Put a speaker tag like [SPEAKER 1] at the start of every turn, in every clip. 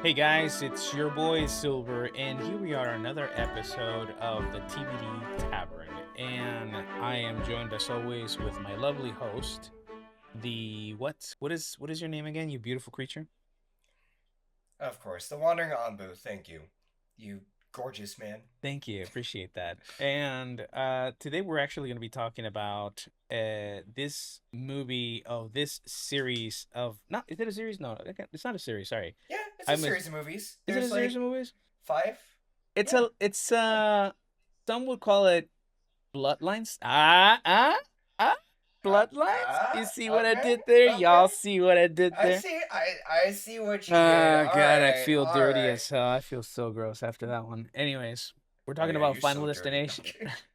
[SPEAKER 1] Hey guys, it's your boy Silver, and here we are, another episode of the TBD Tavern. And I am joined as always with my lovely host, the what is your name again, you beautiful creature?
[SPEAKER 2] Of course, the Wandering Anbu. Thank you, you gorgeous man.
[SPEAKER 1] Thank you, appreciate that. And today we're actually going to be talking about this movie of this series of not is it a series? No, it's not a series. Sorry,
[SPEAKER 2] Yeah, it's a
[SPEAKER 1] I miss.
[SPEAKER 2] series of movies.
[SPEAKER 1] Is it a
[SPEAKER 2] There's
[SPEAKER 1] series
[SPEAKER 2] like
[SPEAKER 1] of movies?
[SPEAKER 2] five.
[SPEAKER 1] It's
[SPEAKER 2] Yeah.
[SPEAKER 1] a it's some would call it Bloodlines? Ah, Bloodlines? You see what I
[SPEAKER 2] Okay.
[SPEAKER 1] did there?
[SPEAKER 2] Okay.
[SPEAKER 1] Y'all see what I did
[SPEAKER 2] I
[SPEAKER 1] there?
[SPEAKER 2] see. I see what you did. All
[SPEAKER 1] God, I
[SPEAKER 2] right.
[SPEAKER 1] feel
[SPEAKER 2] All
[SPEAKER 1] dirty
[SPEAKER 2] right.
[SPEAKER 1] as hell. I feel so gross after that one. Anyways, we're
[SPEAKER 2] Oh
[SPEAKER 1] talking
[SPEAKER 2] yeah,
[SPEAKER 1] about
[SPEAKER 2] you're
[SPEAKER 1] Final
[SPEAKER 2] so dirty. No,
[SPEAKER 1] Destination.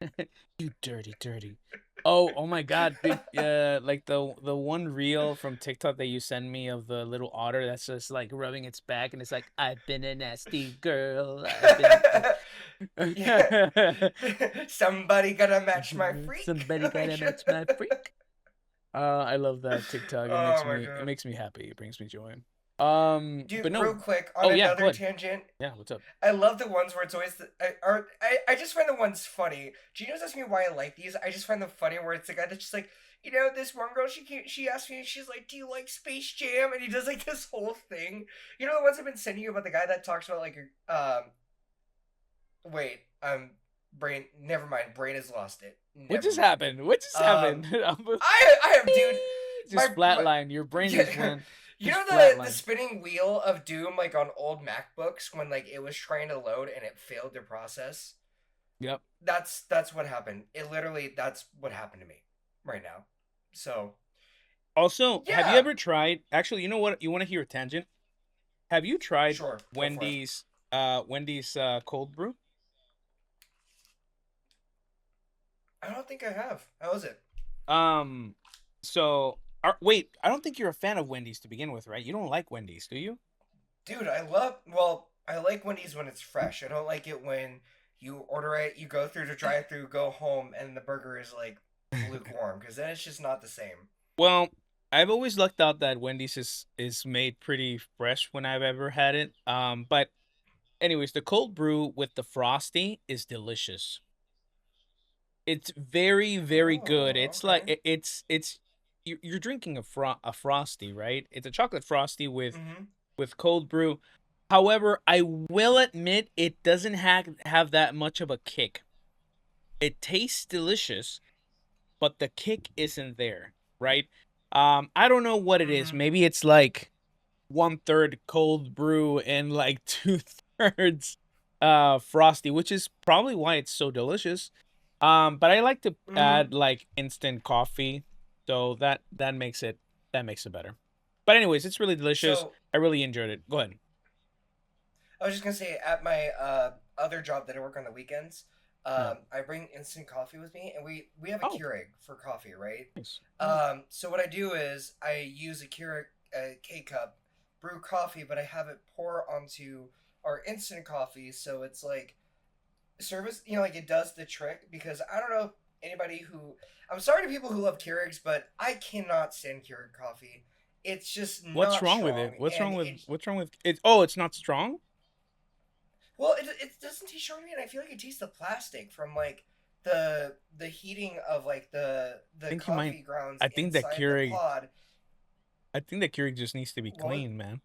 [SPEAKER 2] I'm kidding.
[SPEAKER 1] You dirty, dirty. Oh my God, big like the one reel from TikTok that you send me of the little otter that's just like rubbing its back and it's like, I've been a nasty girl. I've been
[SPEAKER 2] Yeah. Somebody gotta match my freak.
[SPEAKER 1] somebody gotta match my freak. I love that TikTok.
[SPEAKER 2] Oh my
[SPEAKER 1] It
[SPEAKER 2] god.
[SPEAKER 1] makes me happy. It brings me joy.
[SPEAKER 2] Dude,
[SPEAKER 1] But
[SPEAKER 2] real
[SPEAKER 1] no.
[SPEAKER 2] quick on
[SPEAKER 1] Oh yeah, go
[SPEAKER 2] another
[SPEAKER 1] ahead.
[SPEAKER 2] tangent.
[SPEAKER 1] Yeah, what's up?
[SPEAKER 2] I love the ones where it's always I just find the ones funny. Gino's asking me why I like these. I just find them funny where it's the guy that's just like, this one girl she asked me, she's like, "Do you like Space Jam?" And he does like this whole thing. You know the ones I've been sending you about the guy that talks about like wait, brain never mind, brain has lost it.
[SPEAKER 1] What
[SPEAKER 2] Never
[SPEAKER 1] just
[SPEAKER 2] mind.
[SPEAKER 1] happened? What just
[SPEAKER 2] Um
[SPEAKER 1] happened?
[SPEAKER 2] I have dude,
[SPEAKER 1] Just
[SPEAKER 2] my
[SPEAKER 1] flatline. Your brain just went
[SPEAKER 2] you
[SPEAKER 1] just
[SPEAKER 2] know the
[SPEAKER 1] flatline.
[SPEAKER 2] spinning wheel of doom like on old MacBooks when like it was trying to load and it failed to process.
[SPEAKER 1] Yep.
[SPEAKER 2] That's what happened. It literally that's what happened to me right now. So
[SPEAKER 1] Also, have you
[SPEAKER 2] yeah,
[SPEAKER 1] ever tried? Actually, you know what? You want to hear a tangent? Have you tried
[SPEAKER 2] sure, go for it.
[SPEAKER 1] Wendy's cold brew?
[SPEAKER 2] I don't think I have. How is it,
[SPEAKER 1] Um, wait, I don't think you're a fan of Wendy's to begin with, right? You don't like Wendy's, do you?
[SPEAKER 2] dude? I love. Well, I like Wendy's when it's fresh. I don't like it when you order it, you go through the drive-through, go home, and the burger is like lukewarm because then it's just not the same.
[SPEAKER 1] Well, I've always lucked out that Wendy's is made pretty fresh when I've ever had it. But anyways, the cold brew with the frosty is delicious. It's very, very good.
[SPEAKER 2] Oh,
[SPEAKER 1] It's like
[SPEAKER 2] okay.
[SPEAKER 1] it's you're drinking a frosty, right? It's a chocolate frosty
[SPEAKER 2] Mm-hmm.
[SPEAKER 1] with cold brew. However, I will admit it doesn't have that much of a kick. It tastes delicious, but the kick isn't there, right? I don't know what it is.
[SPEAKER 2] Mm-hmm.
[SPEAKER 1] Maybe it's like 1/3 cold brew and like 2/3 frosty, which is probably why it's so delicious. But I like to
[SPEAKER 2] Mm-hmm.
[SPEAKER 1] add like instant coffee, so that makes it better. But anyways, it's really delicious.
[SPEAKER 2] So
[SPEAKER 1] I really enjoyed it. Go ahead.
[SPEAKER 2] I was just gonna say at my other job that I work on the weekends,
[SPEAKER 1] Yeah.
[SPEAKER 2] I bring instant coffee with me, and we have a
[SPEAKER 1] Oh,
[SPEAKER 2] Keurig for coffee, right?
[SPEAKER 1] nice. Yeah.
[SPEAKER 2] So what I do is I use a Keurig K cup, brew coffee, but I have it pour onto our instant coffee, so it's like service. Like it does the trick because I don't know anybody who. I'm sorry to people who love Keurigs, but I cannot stand Keurig coffee. It's just
[SPEAKER 1] What's
[SPEAKER 2] not
[SPEAKER 1] wrong with it?
[SPEAKER 2] strong, and it
[SPEAKER 1] What's wrong with it? Oh, it's not strong.
[SPEAKER 2] Well, it doesn't taste sugary, and I feel like it tastes the plastic from like the heating of like
[SPEAKER 1] I
[SPEAKER 2] the
[SPEAKER 1] think you might.
[SPEAKER 2] coffee grounds
[SPEAKER 1] I think that
[SPEAKER 2] inside the
[SPEAKER 1] Keurig.
[SPEAKER 2] pod.
[SPEAKER 1] I think that Keurig just needs to be
[SPEAKER 2] What?
[SPEAKER 1] clean, man.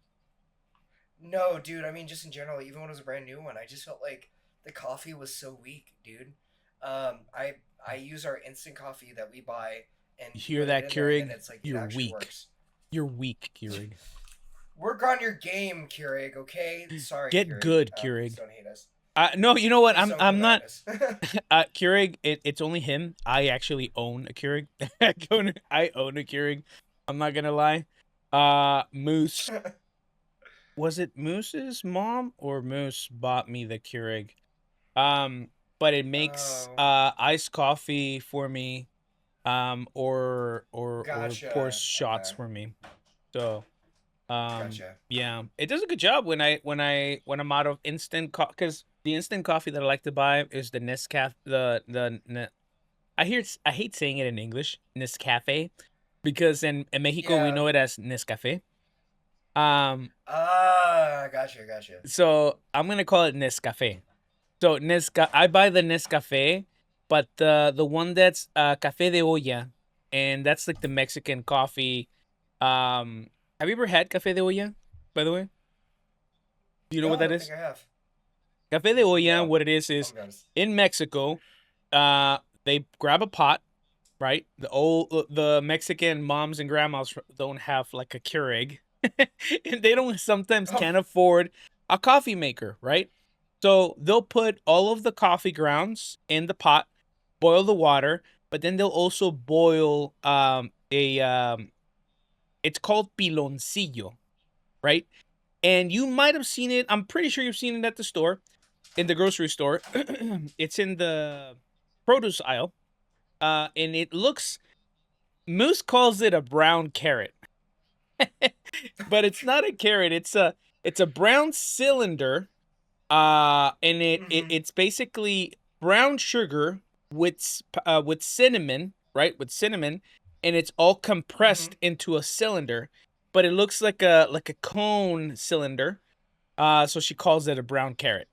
[SPEAKER 2] No, dude. I mean, just in general, even when it was a brand new one, I just felt like the coffee was so weak, dude. I use our instant coffee that we buy and
[SPEAKER 1] You hear
[SPEAKER 2] put it
[SPEAKER 1] that,
[SPEAKER 2] in there, and
[SPEAKER 1] Keurig?
[SPEAKER 2] it's like it
[SPEAKER 1] You're
[SPEAKER 2] actually
[SPEAKER 1] weak.
[SPEAKER 2] works.
[SPEAKER 1] You're weak, Keurig.
[SPEAKER 2] Work on your game, Keurig. Okay, sorry,
[SPEAKER 1] Get
[SPEAKER 2] Keurig.
[SPEAKER 1] good,
[SPEAKER 2] Please
[SPEAKER 1] Keurig.
[SPEAKER 2] don't hate us.
[SPEAKER 1] No, you know what?
[SPEAKER 2] Please don't
[SPEAKER 1] I'm
[SPEAKER 2] come at
[SPEAKER 1] not.
[SPEAKER 2] us.
[SPEAKER 1] Keurig. It's only him. I actually own a Keurig. I own a Keurig. I'm not gonna lie. Moose. Was it Moose's mom or Moose bought me the Keurig? Um, but it makes
[SPEAKER 2] Oh,
[SPEAKER 1] iced coffee for me. Or pours
[SPEAKER 2] gotcha.
[SPEAKER 1] shots
[SPEAKER 2] Okay.
[SPEAKER 1] for me. So
[SPEAKER 2] Gotcha.
[SPEAKER 1] yeah, it does a good job when I'm out of instant coffee because the instant coffee that I like to buy is the Nescafe. I hate saying it in English, Nescafe, because in Mexico we
[SPEAKER 2] Yeah.
[SPEAKER 1] know it as Nescafe.
[SPEAKER 2] Ah, gotcha.
[SPEAKER 1] So I'm gonna call it Nescafe. So I buy the Nescafe, but the one that's Café de Olla, and that's like the Mexican coffee. Have you ever had Café de Olla? By the way, do you know
[SPEAKER 2] No,
[SPEAKER 1] what
[SPEAKER 2] I
[SPEAKER 1] that
[SPEAKER 2] don't
[SPEAKER 1] is?
[SPEAKER 2] think I have.
[SPEAKER 1] Café de Olla,
[SPEAKER 2] No,
[SPEAKER 1] what it
[SPEAKER 2] I'll
[SPEAKER 1] is
[SPEAKER 2] be honest.
[SPEAKER 1] in Mexico, they grab a pot, right? The Mexican moms and grandmas don't have like a Keurig, and they don't sometimes
[SPEAKER 2] Oh,
[SPEAKER 1] can't afford a coffee maker, right? So they'll put all of the coffee grounds in the pot, boil the water, but then they'll also boil a it's called piloncillo, right? And you might have seen it. I'm pretty sure you've seen it at the store, in the grocery store. It's in the produce aisle, and it looks. Moose calls it a brown carrot, but it's not a carrot. It's a brown cylinder. And
[SPEAKER 2] mm-hmm,
[SPEAKER 1] it's basically brown sugar with cinnamon, right? With cinnamon, and it's all
[SPEAKER 2] mm-hmm.
[SPEAKER 1] compressed into a cylinder, but it looks like a cone cylinder. So she calls it a brown carrot.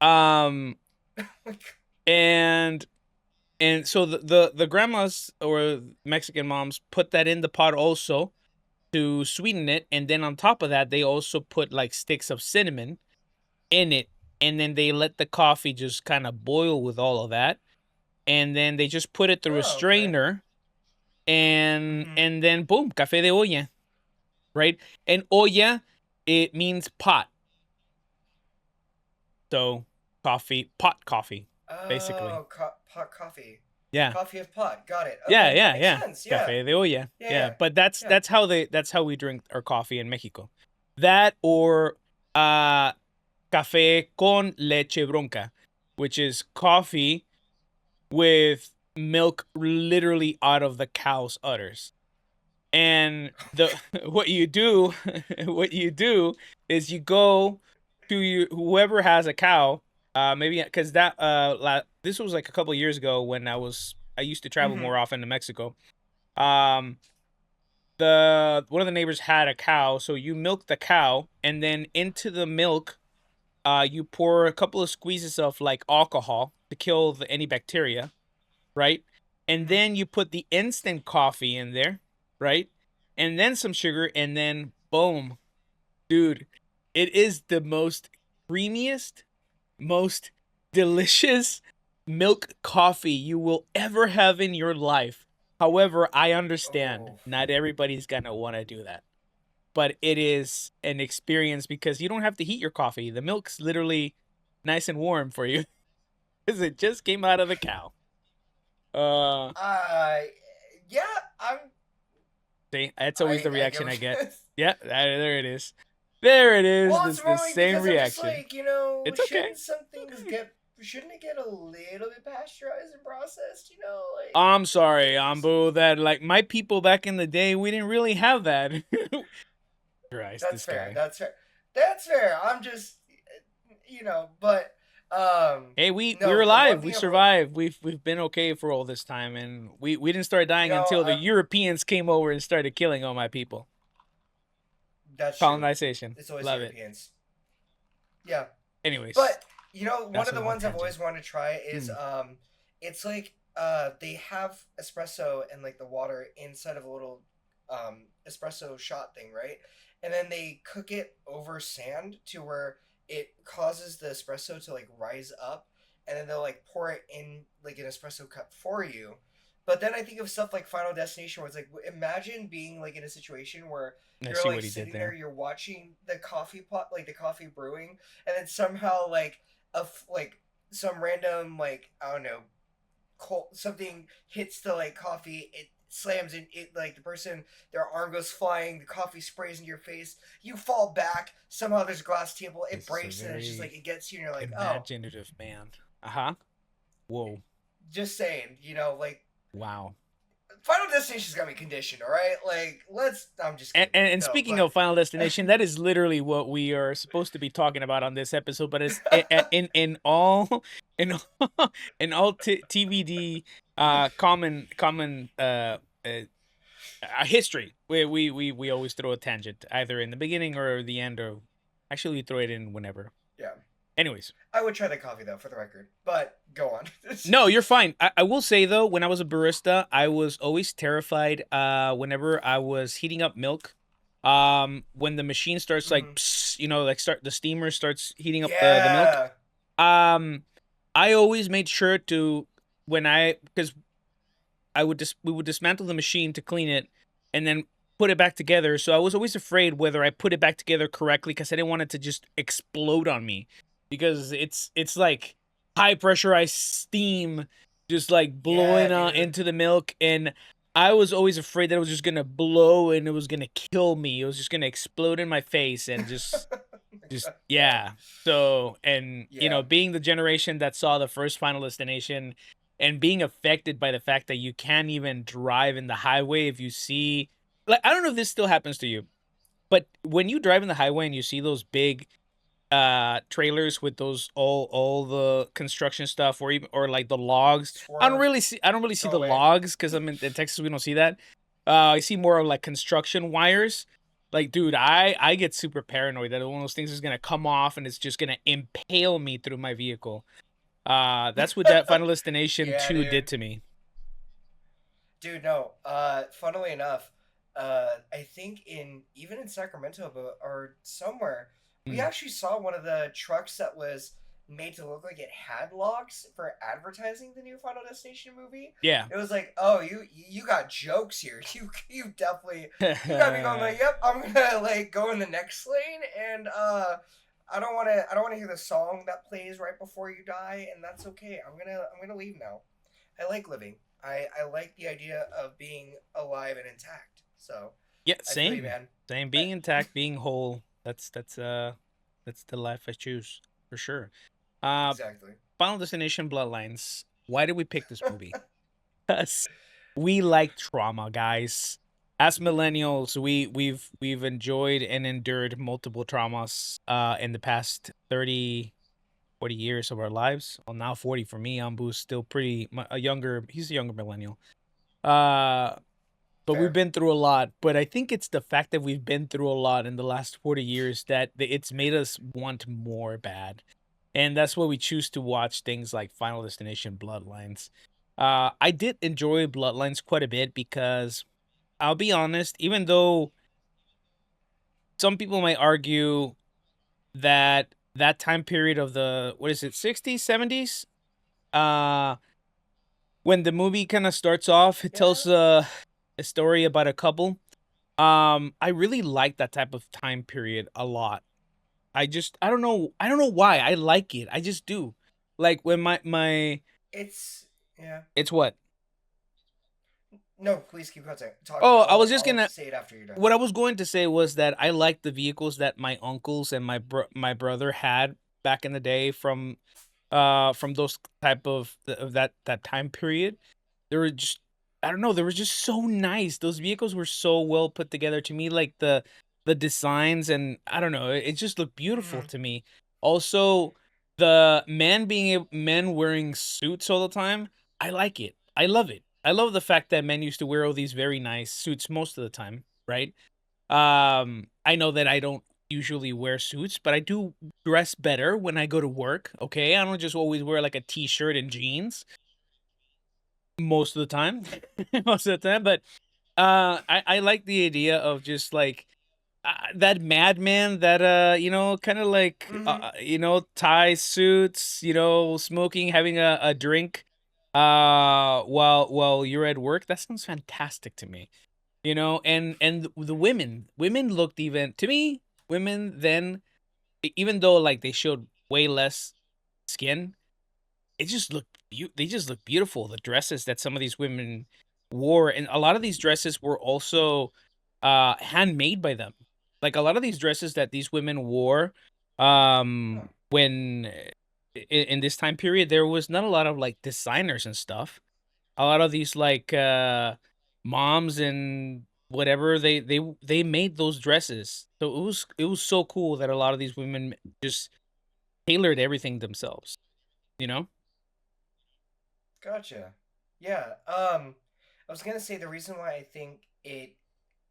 [SPEAKER 1] Um, and so the grandmas or Mexican moms put that in the pot also to sweeten it, and then on top of that, they also put like sticks of cinnamon in it, and then they let the coffee just kind of boil with all of that, and then they just put it through a
[SPEAKER 2] Oh, okay.
[SPEAKER 1] strainer, and
[SPEAKER 2] Mm-hmm.
[SPEAKER 1] and then boom, café de olla, right? And olla, it means pot, so pot coffee, basically.
[SPEAKER 2] Oh, pot coffee.
[SPEAKER 1] Yeah.
[SPEAKER 2] Coffee of pot. Got it.
[SPEAKER 1] Yeah,
[SPEAKER 2] Okay, that
[SPEAKER 1] yeah,
[SPEAKER 2] makes
[SPEAKER 1] yeah.
[SPEAKER 2] sense. Yeah.
[SPEAKER 1] Café de olla.
[SPEAKER 2] Yeah,
[SPEAKER 1] Yeah,
[SPEAKER 2] yeah.
[SPEAKER 1] but that's
[SPEAKER 2] Yeah.
[SPEAKER 1] that's how that's how we drink our coffee in Mexico. That or uh café con leche bronca, which is coffee with milk literally out of the cow's udders. And the what you do what you do is you go to whoever has a cow, maybe because this was like a couple of years ago when I used to travel
[SPEAKER 2] Mm-hmm.
[SPEAKER 1] more often to Mexico. Um, the one of the neighbors had a cow, so you milk the cow, and then into the milk, you pour a couple of squeezes of like alcohol to kill any bacteria, right? And
[SPEAKER 2] Mm-hmm.
[SPEAKER 1] then you put the instant coffee in there, right? And then some sugar, and then boom, dude, it is the most creamiest, most delicious milk coffee you will ever have in your life. However, I understand
[SPEAKER 2] Oh.
[SPEAKER 1] not everybody's gonna want to do that, but it is an experience because you don't have to heat your coffee. The milk's literally nice and warm for you because it just came out of the cow. Uh,
[SPEAKER 2] Uh, yeah.
[SPEAKER 1] See, that's always the
[SPEAKER 2] I get
[SPEAKER 1] reaction I
[SPEAKER 2] what
[SPEAKER 1] get.
[SPEAKER 2] you.
[SPEAKER 1] Yeah, there it is. There it is.
[SPEAKER 2] Well,
[SPEAKER 1] This
[SPEAKER 2] it's
[SPEAKER 1] the
[SPEAKER 2] more like
[SPEAKER 1] same
[SPEAKER 2] because I'm just
[SPEAKER 1] reaction.
[SPEAKER 2] like,
[SPEAKER 1] It's okay.
[SPEAKER 2] shouldn't some things get shouldn't it get a little bit pasteurized and processed? Like
[SPEAKER 1] I'm sorry,
[SPEAKER 2] things.
[SPEAKER 1] Ambu, that like my people back in the day, we didn't really have that. Christ,
[SPEAKER 2] That's
[SPEAKER 1] this
[SPEAKER 2] fair.
[SPEAKER 1] guy.
[SPEAKER 2] That's fair. That's fair. I'm just, but
[SPEAKER 1] Hey, we were
[SPEAKER 2] no. The one
[SPEAKER 1] alive. We
[SPEAKER 2] thing
[SPEAKER 1] survived. We've been okay for all this time, and we didn't start dying until the
[SPEAKER 2] I
[SPEAKER 1] Europeans came over and started killing all my people.
[SPEAKER 2] that's true.
[SPEAKER 1] Colonization.
[SPEAKER 2] It's always
[SPEAKER 1] Love it.
[SPEAKER 2] Europeans. Yeah.
[SPEAKER 1] Anyways,
[SPEAKER 2] But one
[SPEAKER 1] that's
[SPEAKER 2] of
[SPEAKER 1] a
[SPEAKER 2] the
[SPEAKER 1] long
[SPEAKER 2] ones I've
[SPEAKER 1] tangent.
[SPEAKER 2] always wanted to try is
[SPEAKER 1] Mm.
[SPEAKER 2] it's like they have espresso and like the water inside of a little espresso shot thing, right? And then they cook it over sand to where it causes the espresso to like rise up, and then they'll like pour it in like an espresso cup for you. But then I think of stuff like Final Destination, where it's like imagine being like in a situation where
[SPEAKER 1] I
[SPEAKER 2] you're
[SPEAKER 1] see
[SPEAKER 2] like
[SPEAKER 1] what he did
[SPEAKER 2] sitting there,
[SPEAKER 1] there.
[SPEAKER 2] you're watching the coffee pot, like the coffee brewing, and then somehow like like some random like I don't know cold, something hits the like coffee, it slams and it like the person their arm goes flying, the coffee sprays into your face, you fall back, somehow there's a glass table, it
[SPEAKER 1] This is a
[SPEAKER 2] breaks, and it's just
[SPEAKER 1] very
[SPEAKER 2] like it gets you and you're like, oh,
[SPEAKER 1] imaginative man. Uh-huh. Whoa.
[SPEAKER 2] just saying, like
[SPEAKER 1] Wow.
[SPEAKER 2] Final Destination's got me conditioned, all right, like let's I'm just
[SPEAKER 1] And,
[SPEAKER 2] kidding,
[SPEAKER 1] and, and
[SPEAKER 2] no,
[SPEAKER 1] speaking
[SPEAKER 2] but
[SPEAKER 1] of Final Destination, that is literally what we are supposed to be talking about on this episode. But it's in all in in all TVD common history. We always throw a tangent either in the beginning or the end, or actually we throw it in whenever.
[SPEAKER 2] Yeah.
[SPEAKER 1] Anyways,
[SPEAKER 2] I would try the coffee though, for the record. But go on.
[SPEAKER 1] no, you're fine. I will say though, when I was a barista, I was always terrified. Whenever I was heating up milk, when the machine starts like,
[SPEAKER 2] Mhm.
[SPEAKER 1] psst, like start the steamer starts heating up the milk.
[SPEAKER 2] Yeah.
[SPEAKER 1] Um, I always made sure to when I because we would dismantle the machine to clean it and then put it back together. So I was always afraid whether I put it back together correctly because I didn't want it to just explode on me because it's like high pressurized steam just like
[SPEAKER 2] Yeah,
[SPEAKER 1] blowing
[SPEAKER 2] dude.
[SPEAKER 1] into the milk, and I was always afraid that it was just gonna blow and it was gonna kill me. It was just gonna explode in my face and just
[SPEAKER 2] Yeah.
[SPEAKER 1] yeah. So, and
[SPEAKER 2] Yeah.
[SPEAKER 1] being the generation that saw the first Final Destination and being affected by the fact that you can't even drive in the highway if you see, like, I don't know if this still happens to you, but when you drive in the highway and you see those big trailers with those all the construction stuff, or even or like the logs.
[SPEAKER 2] Swerve.
[SPEAKER 1] I don't really see
[SPEAKER 2] Go
[SPEAKER 1] the
[SPEAKER 2] away.
[SPEAKER 1] logs because I'm in Texas, we don't see that. I see more of like construction wires. Like, dude, I get super paranoid that one of those things is gonna come off and it's just gonna impale me through my vehicle. That's what that Final Destination
[SPEAKER 2] Yeah,
[SPEAKER 1] 2
[SPEAKER 2] dude.
[SPEAKER 1] did to me.
[SPEAKER 2] Dude, no. Funnily enough, I think in even in Sacramento, or somewhere, we
[SPEAKER 1] Mm.
[SPEAKER 2] actually saw one of the trucks that was made to look like it had logs for advertising the new Final Destination movie.
[SPEAKER 1] Yeah.
[SPEAKER 2] It was like, oh, you got jokes here. You definitely you gotta be going like, yep, I'm gonna like go in the next lane, and I don't wanna hear the song that plays right before you die, and that's okay. I'm gonna leave now. I like living. I like the idea of being alive and intact. So
[SPEAKER 1] Yeah,
[SPEAKER 2] I feel you,
[SPEAKER 1] same.
[SPEAKER 2] man.
[SPEAKER 1] Same.
[SPEAKER 2] I,
[SPEAKER 1] Being intact, being whole. That's the life I choose for sure. Uh
[SPEAKER 2] exactly.
[SPEAKER 1] Final Destination Bloodlines. Why did we pick this movie? Because we like trauma, guys. As millennials, we've enjoyed and endured multiple traumas in the past 30, 40 years of our lives. Well, now 40 for me. Ambu's still a younger, he's a younger millennial. Uh but we've
[SPEAKER 2] Fair.
[SPEAKER 1] been through a lot. But I think it's the fact that we've been through a lot in the last 40 years that it's made us want more bad. And that's why we choose to watch things like Final Destination Bloodlines. I did enjoy Bloodlines quite a bit because I'll be honest, even though some people might argue that that time period of the, what is it, 60s, 70s, uh when the movie kind of starts off, it
[SPEAKER 2] Yeah.
[SPEAKER 1] tells a story about a couple. I really like that type of time period a lot. I don't know why. I like it. I just do. Like when my
[SPEAKER 2] It's yeah.
[SPEAKER 1] it's what?
[SPEAKER 2] No, please keep talking.
[SPEAKER 1] Oh, I was just
[SPEAKER 2] I'll
[SPEAKER 1] gonna
[SPEAKER 2] say it after you're done.
[SPEAKER 1] what I was going to say was that I like the vehicles that my uncles and my brother had back in the day from those type of that time period. They were just, I don't know, they were just so nice. Those vehicles were so well put together to me, like the designs, and I don't know, it just looked beautiful
[SPEAKER 2] Mm-hmm.
[SPEAKER 1] to me. Also, the men wearing suits all the time, I like it. I love it. I love the fact that men used to wear all these very nice suits most of the time, right? I know that I don't usually wear suits, but I do dress better when I go to work, okay? I don't just always wear like a t-shirt and jeans most of the time. Most of the time, but I like the idea of just like that madman that kind of like
[SPEAKER 2] Mm-hmm.
[SPEAKER 1] tie suits, smoking, having a drink while you're at work. That sounds fantastic to me. And the women looked, even to me, women then, even though like they showed way less skin, they just look beautiful. The dresses that some of these women wore, and a lot of these dresses were also handmade by them. Like a lot of these dresses that these women wore
[SPEAKER 2] Huh.
[SPEAKER 1] when in this time period, there was not a lot of like designers and stuff. A lot of these like moms and whatever, they made those dresses. So it was so cool that a lot of these women just tailored everything themselves, you know?
[SPEAKER 2] Gotcha. Yeah. I was gonna say the reason why I think it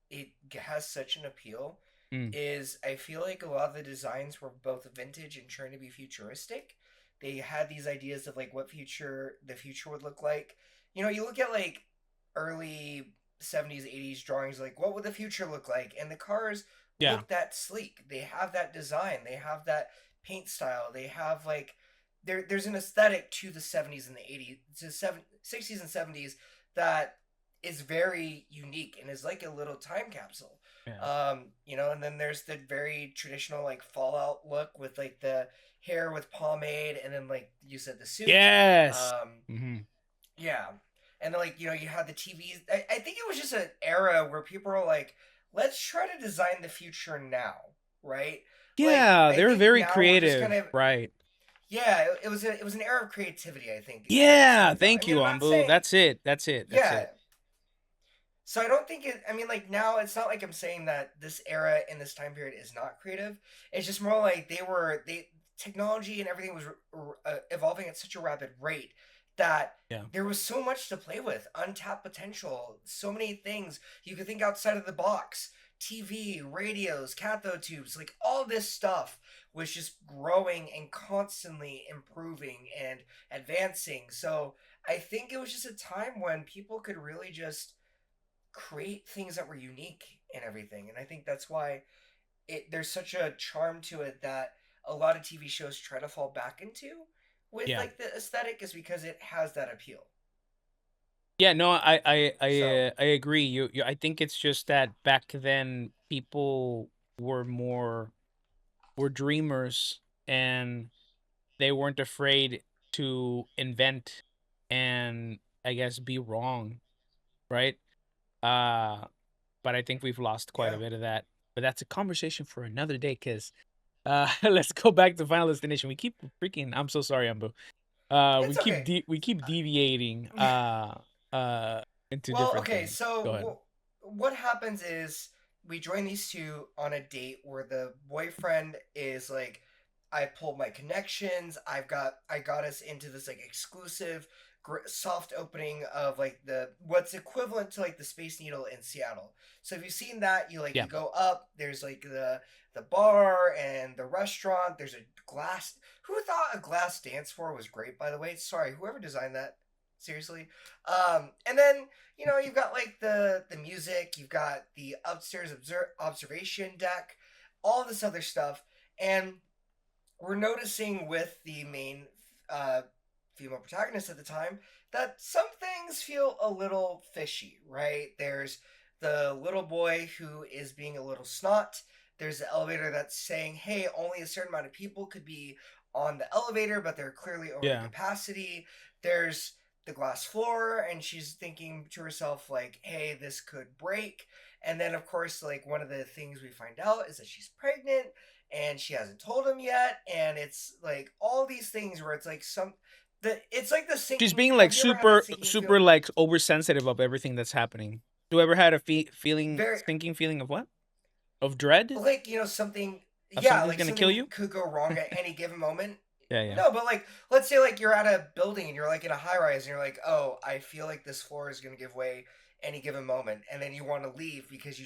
[SPEAKER 2] it has such an appeal
[SPEAKER 1] Mm.
[SPEAKER 2] is I feel like a lot of the designs were both vintage and trying to be futuristic. They had these ideas of like what the future would look like. You know, you look at like early 70s, 80s drawings, like what would the future look like? And the cars
[SPEAKER 1] Yeah.
[SPEAKER 2] look that sleek. They have that design. They have that paint style. They have like there's an aesthetic to the 70s and the 80s, to 60s and 70s that is very unique and is like a little time capsule.
[SPEAKER 1] Yeah.
[SPEAKER 2] You know, and then there's the very traditional like Fallout look with like the hair with pomade, and then like you said, the suit.
[SPEAKER 1] Yes.
[SPEAKER 2] Um,
[SPEAKER 1] Hmm.
[SPEAKER 2] yeah, and then like you know you had the TVs. I think it was just an era where people were like, let's try to design the future now, right? Like
[SPEAKER 1] Yeah,
[SPEAKER 2] I
[SPEAKER 1] they were
[SPEAKER 2] think
[SPEAKER 1] very
[SPEAKER 2] now we're just kind
[SPEAKER 1] creative,
[SPEAKER 2] of
[SPEAKER 1] right?
[SPEAKER 2] yeah. It was an era of creativity. I think is what
[SPEAKER 1] Yeah,
[SPEAKER 2] stands out. I
[SPEAKER 1] thank
[SPEAKER 2] mean,
[SPEAKER 1] you,
[SPEAKER 2] I'm not
[SPEAKER 1] Ambu.
[SPEAKER 2] saying
[SPEAKER 1] That's it. That's it. That's
[SPEAKER 2] yeah.
[SPEAKER 1] it.
[SPEAKER 2] So I don't think it. I mean, like now, it's not like I'm saying that this era in this time period is not creative. It's just more like they technology and everything was evolving at such a rapid rate that
[SPEAKER 1] Yeah.
[SPEAKER 2] there was so much to play with, untapped potential, so many things you could think outside of the box. TV, radios, cathode tubes, like all this stuff was just growing and constantly improving and advancing. So I think it was just a time when people could really just create things that were unique and everything. And I think that's why there's such a charm to it that a lot of TV shows try to fall back into with
[SPEAKER 1] Yeah.
[SPEAKER 2] like the aesthetic is because it has that appeal.
[SPEAKER 1] Yeah, no,
[SPEAKER 2] So,
[SPEAKER 1] I agree. I think it's just that back then people were more were dreamers, and they weren't afraid to invent and I guess be wrong, right? Uh but I think we've lost quite a
[SPEAKER 2] yeah.
[SPEAKER 1] bit of that. But that's a conversation for another day, cuz let's go back to Final Destination. We keep freaking I'm so sorry, Ambu.
[SPEAKER 2] It's okay.
[SPEAKER 1] We keep deviating uh into
[SPEAKER 2] Well,
[SPEAKER 1] different
[SPEAKER 2] okay,
[SPEAKER 1] things. Go ahead.
[SPEAKER 2] so what happens is we join these two on a date where the boyfriend is like, I pulled my connections. I got us into this like exclusive soft opening of like the what's equivalent to like the Space Needle in Seattle. So if you've seen that, you like
[SPEAKER 1] Yeah.
[SPEAKER 2] you go up. There's like the bar and the restaurant. There's a glass. Who thought a glass dance floor was great? By the way, sorry, whoever designed that. Seriously. And then you know you've got like the music, you've got the upstairs observation deck, all this other stuff, and we're noticing with the main uh, female protagonist at the time that some things feel a little fishy, right? There's the little boy who is being a little snot. There's the elevator that's saying, hey, only a certain amount of people could be on the elevator, but they're clearly over the
[SPEAKER 1] Yeah.
[SPEAKER 2] capacity. There's the glass floor, and she's thinking to herself, like, hey, this could break. And then, of course, like, one of the things we find out is that she's pregnant and she hasn't told him yet. And it's like all these things where it's like it's like the
[SPEAKER 1] She's
[SPEAKER 2] sinking.
[SPEAKER 1] being like
[SPEAKER 2] Have you ever had that sinking feel?
[SPEAKER 1] super like oversensitive of everything that's happening. You ever had a feeling
[SPEAKER 2] Very
[SPEAKER 1] sinking feeling of what? Of dread?
[SPEAKER 2] like you know something.
[SPEAKER 1] Of
[SPEAKER 2] Yeah,
[SPEAKER 1] something's
[SPEAKER 2] like
[SPEAKER 1] gonna kill
[SPEAKER 2] something
[SPEAKER 1] you?
[SPEAKER 2] could go wrong at any given moment.
[SPEAKER 1] Yeah, yeah.
[SPEAKER 2] No, but like let's say like you're at a building and you're like in a high rise and you're like, oh, I feel like this floor is gonna give way any given moment, and then you want to leave because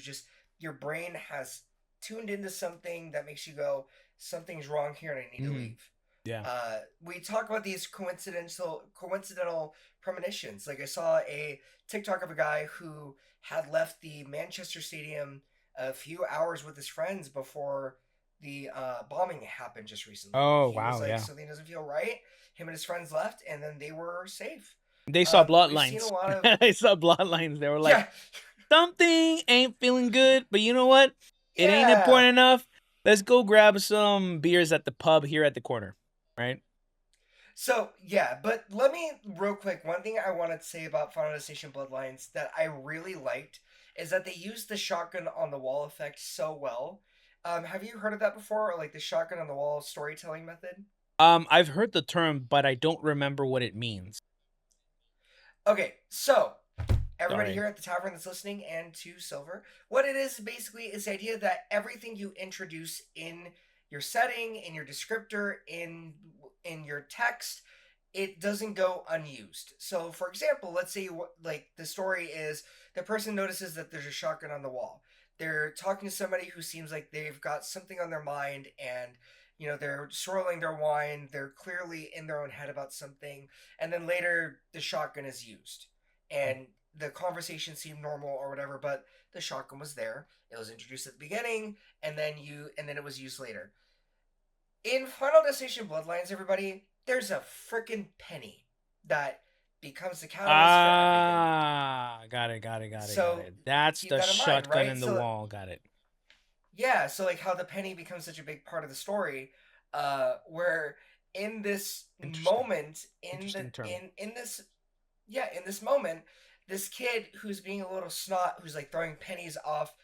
[SPEAKER 2] your brain has tuned into something that makes you go, something's wrong here and I need to
[SPEAKER 1] Mhm.
[SPEAKER 2] leave.
[SPEAKER 1] Yeah.
[SPEAKER 2] We talk about these coincidental premonitions. Like I saw a TikTok of a guy who had left the Manchester Stadium a few hours with his friends before the bombing happened just recently.
[SPEAKER 1] Oh,
[SPEAKER 2] He was
[SPEAKER 1] wow,
[SPEAKER 2] like,
[SPEAKER 1] yeah.
[SPEAKER 2] something doesn't feel right. Him and his friends left, and then they were safe.
[SPEAKER 1] They saw
[SPEAKER 2] We've seen a
[SPEAKER 1] bloodlines.
[SPEAKER 2] lot of
[SPEAKER 1] They saw bloodlines. They were like,
[SPEAKER 2] yeah,
[SPEAKER 1] something ain't feeling good, but you know what? It ain't
[SPEAKER 2] yeah.
[SPEAKER 1] important enough. Let's go grab some beers at the pub here at the corner, right?
[SPEAKER 2] So yeah, but let me real quick. One thing I wanted to say about Final Destination Bloodlines that I really liked is that they used the shotgun on the wall effect so well. Have you heard of that before, or like the shotgun on the wall storytelling method?
[SPEAKER 1] I've heard the term, but I don't remember what it means.
[SPEAKER 2] Okay, so everybody
[SPEAKER 1] Sorry.
[SPEAKER 2] here at the tavern that's listening and to Silver, what it is basically is the idea that everything you introduce in your setting, in your descriptor, in your text, it doesn't go unused. So, for example, let's say like the story is the person notices that there's a shotgun on the wall. they're talking to somebody who seems like they've got something on their mind, and they're swirling their wine, they're clearly in their own head about something, and then later the shotgun is used, and the conversation seemed normal or whatever, but the shotgun was there. It was introduced at the beginning, and then it was used later. In Final Destination Bloodlines, everybody, there's a freaking penny that becomes the catalyst for everything.
[SPEAKER 1] Ah, got it, got it, got it, got
[SPEAKER 2] So
[SPEAKER 1] it. That's
[SPEAKER 2] keep
[SPEAKER 1] the
[SPEAKER 2] that in mind,
[SPEAKER 1] shotgun
[SPEAKER 2] right?
[SPEAKER 1] in the
[SPEAKER 2] So
[SPEAKER 1] wall. Got it.
[SPEAKER 2] yeah, so like how the penny becomes such a big part of the story, where in this
[SPEAKER 1] Interesting.
[SPEAKER 2] moment, in the
[SPEAKER 1] Interesting term.
[SPEAKER 2] in this yeah, in this moment, this kid who's being a little snot, who's like throwing pennies off,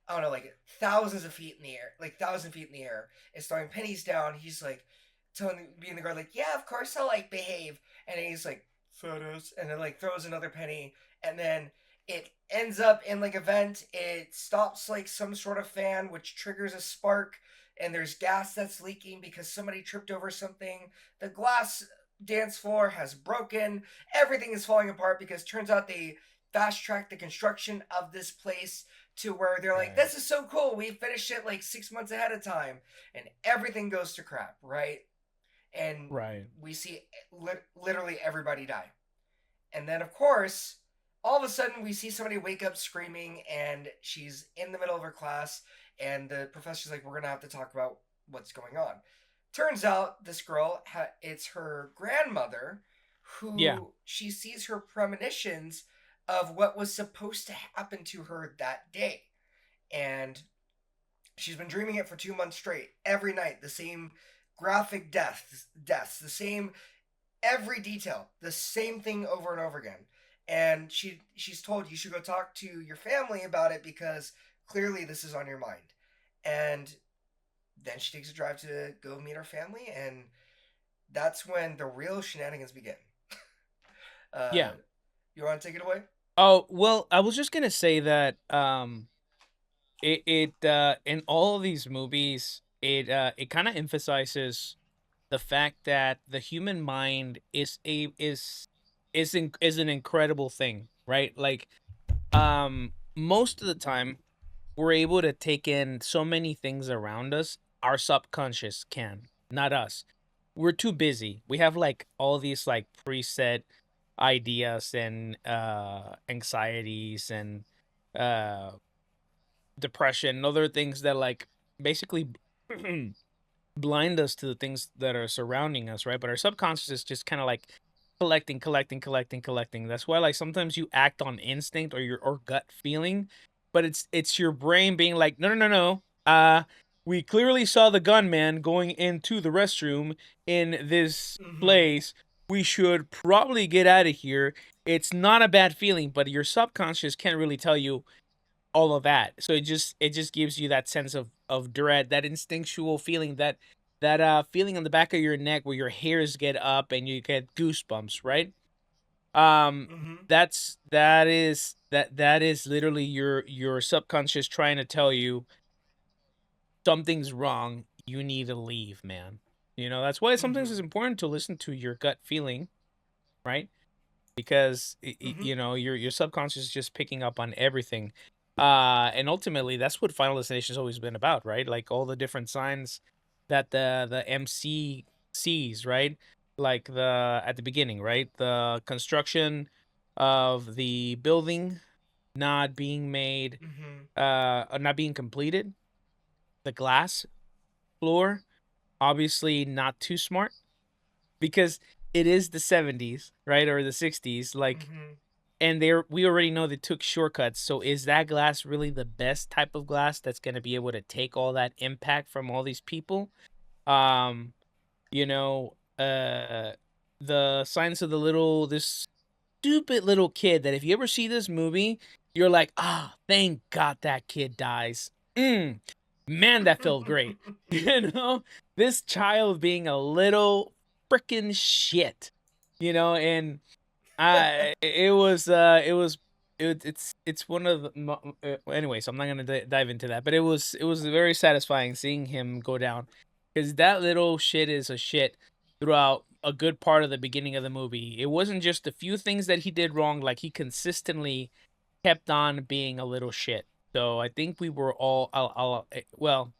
[SPEAKER 2] I don't know, like thousands of feet in the air, like 1,000 feet in the air, is throwing pennies down. He's like being the guard, like, yeah, of course I'll like behave, and he's like photos, and then like throws another penny, and then it ends up in like a vent. It stops like some sort of fan, which triggers a spark, and there's gas that's leaking because somebody tripped over something. The glass dance floor has broken. Everything is falling apart because turns out they fast tracked the construction of this place to where they're like,
[SPEAKER 1] Right.
[SPEAKER 2] this is so cool. We finished it like 6 months ahead of time. And everything goes to crap, right? And
[SPEAKER 1] Right.
[SPEAKER 2] we see literally everybody die. And then, of course, all of a sudden we see somebody wake up screaming, and she's in the middle of her class, and the professor's like, we're going to have to talk about what's going on. Turns out this girl, it's her grandmother,
[SPEAKER 1] Yeah.
[SPEAKER 2] who she sees her premonitions of what was supposed to happen to her that day. And she's been dreaming it for 2 months straight. Every night, the same graphic deaths, the same every detail, the same thing over and over again. And she's told, you should go talk to your family about it because clearly this is on your mind. And then she takes a drive to go meet her family, and that's when the real shenanigans begin. Uh,
[SPEAKER 1] Yeah.
[SPEAKER 2] you want to take it away?
[SPEAKER 1] Oh, well, I was just gonna say that it in all of these movies it kind of emphasizes the fact that the human mind is an incredible thing, right? Like most of the time we're able to take in so many things around us. Our subconscious can, not us. We're too busy. We have like all these like preset ideas and anxieties and uh depression and other things that like basically blind us to the things that are surrounding us, right? But our subconscious is just kind of like collecting, collecting, collecting, collecting. That's why like sometimes you act on instinct or your or gut feeling, but it's your brain being like, no, no, no, no. We clearly saw the gunman going into the restroom in this
[SPEAKER 2] Mm-hmm.
[SPEAKER 1] place. We should probably get out of here. It's not a bad feeling, but your subconscious can't really tell you all of that. So it just gives you that sense of dread, that instinctual feeling, that feeling on the back of your neck where your hairs get up and you get goosebumps, right? Um
[SPEAKER 2] Mm-hmm.
[SPEAKER 1] that is literally your subconscious trying to tell you something's wrong. You need to leave, man. That's why sometimes it's
[SPEAKER 2] Mm-hmm.
[SPEAKER 1] important to listen to your gut feeling, right? Because
[SPEAKER 2] Mm-hmm.
[SPEAKER 1] your subconscious is just picking up on everything, and ultimately that's what Final Destination has always been about, right? Like all the different signs that the MC sees, right? Like the at the beginning, right? The construction of the building not being made,
[SPEAKER 2] Mm-hmm.
[SPEAKER 1] not being completed, the glass floor obviously not too smart because it is the 70s, right? Or the 60s, like,
[SPEAKER 2] Mm-hmm.
[SPEAKER 1] and we already know they took shortcuts. So is that glass really the best type of glass that's going to be able to take all that impact from all these people? Um, you know, uh the signs of this stupid little kid that if you ever see this movie, you're like, "Ah, thank God that kid dies." Man, that felt great. You know, this child being a little freaking shit. And it's one of anyways, I'm not gonna dive into that, but it was very satisfying seeing him go down because that little shit is a shit throughout a good part of the beginning of the movie. It wasn't just a few things that he did wrong; like he consistently kept on being a little shit. So I think we were all. Well,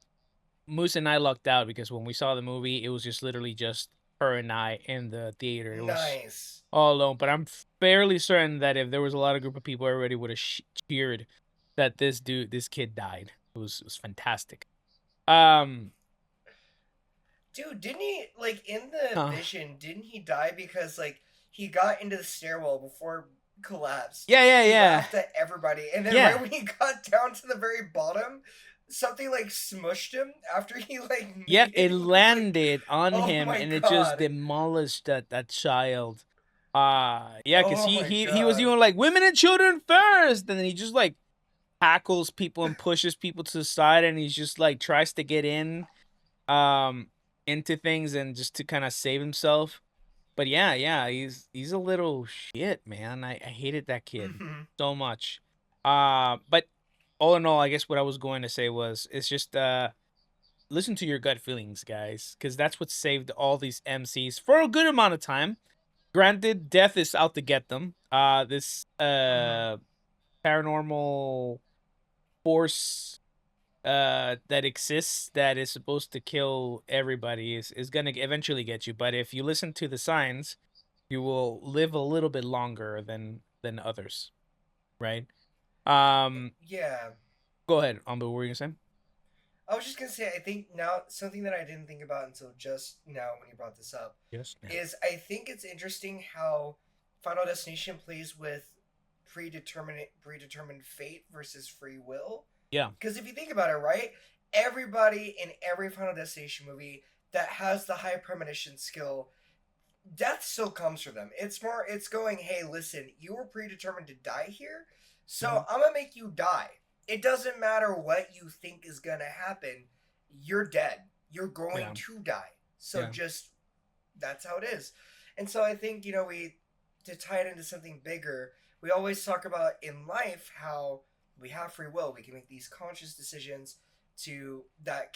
[SPEAKER 1] Moose and I lucked out because when we saw the movie, it was just literally just her and I in the theater. It was
[SPEAKER 2] Nice.
[SPEAKER 1] all alone. But I'm fairly certain that if there was a lot of group of people, everybody would have cheered that this kid died. It was fantastic. Um,
[SPEAKER 2] Dude, didn't he like in the
[SPEAKER 1] uh,
[SPEAKER 2] vision? Didn't he die because like he got into the stairwell before collapsed?
[SPEAKER 1] yeah, yeah,
[SPEAKER 2] He
[SPEAKER 1] yeah,
[SPEAKER 2] laughed at everybody, and then right
[SPEAKER 1] yeah,
[SPEAKER 2] when he got down to the very bottom, something like smushed him after he like
[SPEAKER 1] yeah.
[SPEAKER 2] made
[SPEAKER 1] It
[SPEAKER 2] it. He was like,
[SPEAKER 1] landed on
[SPEAKER 2] "Oh
[SPEAKER 1] him
[SPEAKER 2] my
[SPEAKER 1] and it just
[SPEAKER 2] god!
[SPEAKER 1] demolished that child. Yeah, because
[SPEAKER 2] Oh
[SPEAKER 1] he
[SPEAKER 2] my
[SPEAKER 1] he he was
[SPEAKER 2] god!"
[SPEAKER 1] even like women and children first, and then he just like tackles people and pushes people to the side, and he's just like tries to get um into things and just to kind of save himself. But yeah, he's a little shit, man. I hated that kid
[SPEAKER 2] Hmm.
[SPEAKER 1] so much. But all in all, I guess what I was going to say was it's just listen to your gut feelings, guys, because that's what saved all these MCs for a good amount of time. Granted, death is out to get them. This
[SPEAKER 2] Hmm.
[SPEAKER 1] paranormal force that exists that is supposed to kill everybody is gonna eventually get you. But if you listen to the signs, you will live a little bit longer than others, right? Um,
[SPEAKER 2] Yeah.
[SPEAKER 1] go ahead, Amber. What were you saying?
[SPEAKER 2] I was just gonna say, I think now something that I didn't think about until just now when you brought this up
[SPEAKER 1] Yes, ma'am.
[SPEAKER 2] is I think it's interesting how Final Destination plays with predetermined fate versus free will.
[SPEAKER 1] Yeah,
[SPEAKER 2] Because if you think about it, right, everybody in every Final Destination movie that has the high premonition skill, death still comes for them. It's going, hey, listen, you were predetermined to die here, so
[SPEAKER 1] mhm,
[SPEAKER 2] I'm gonna make you die. It doesn't matter what you think is gonna happen, you're dead. You're going
[SPEAKER 1] yeah,
[SPEAKER 2] to die. So
[SPEAKER 1] yeah.
[SPEAKER 2] just that's how it is. And so I think, we to tie it into something bigger, we always talk about in life how we have free will. We can make these conscious decisions that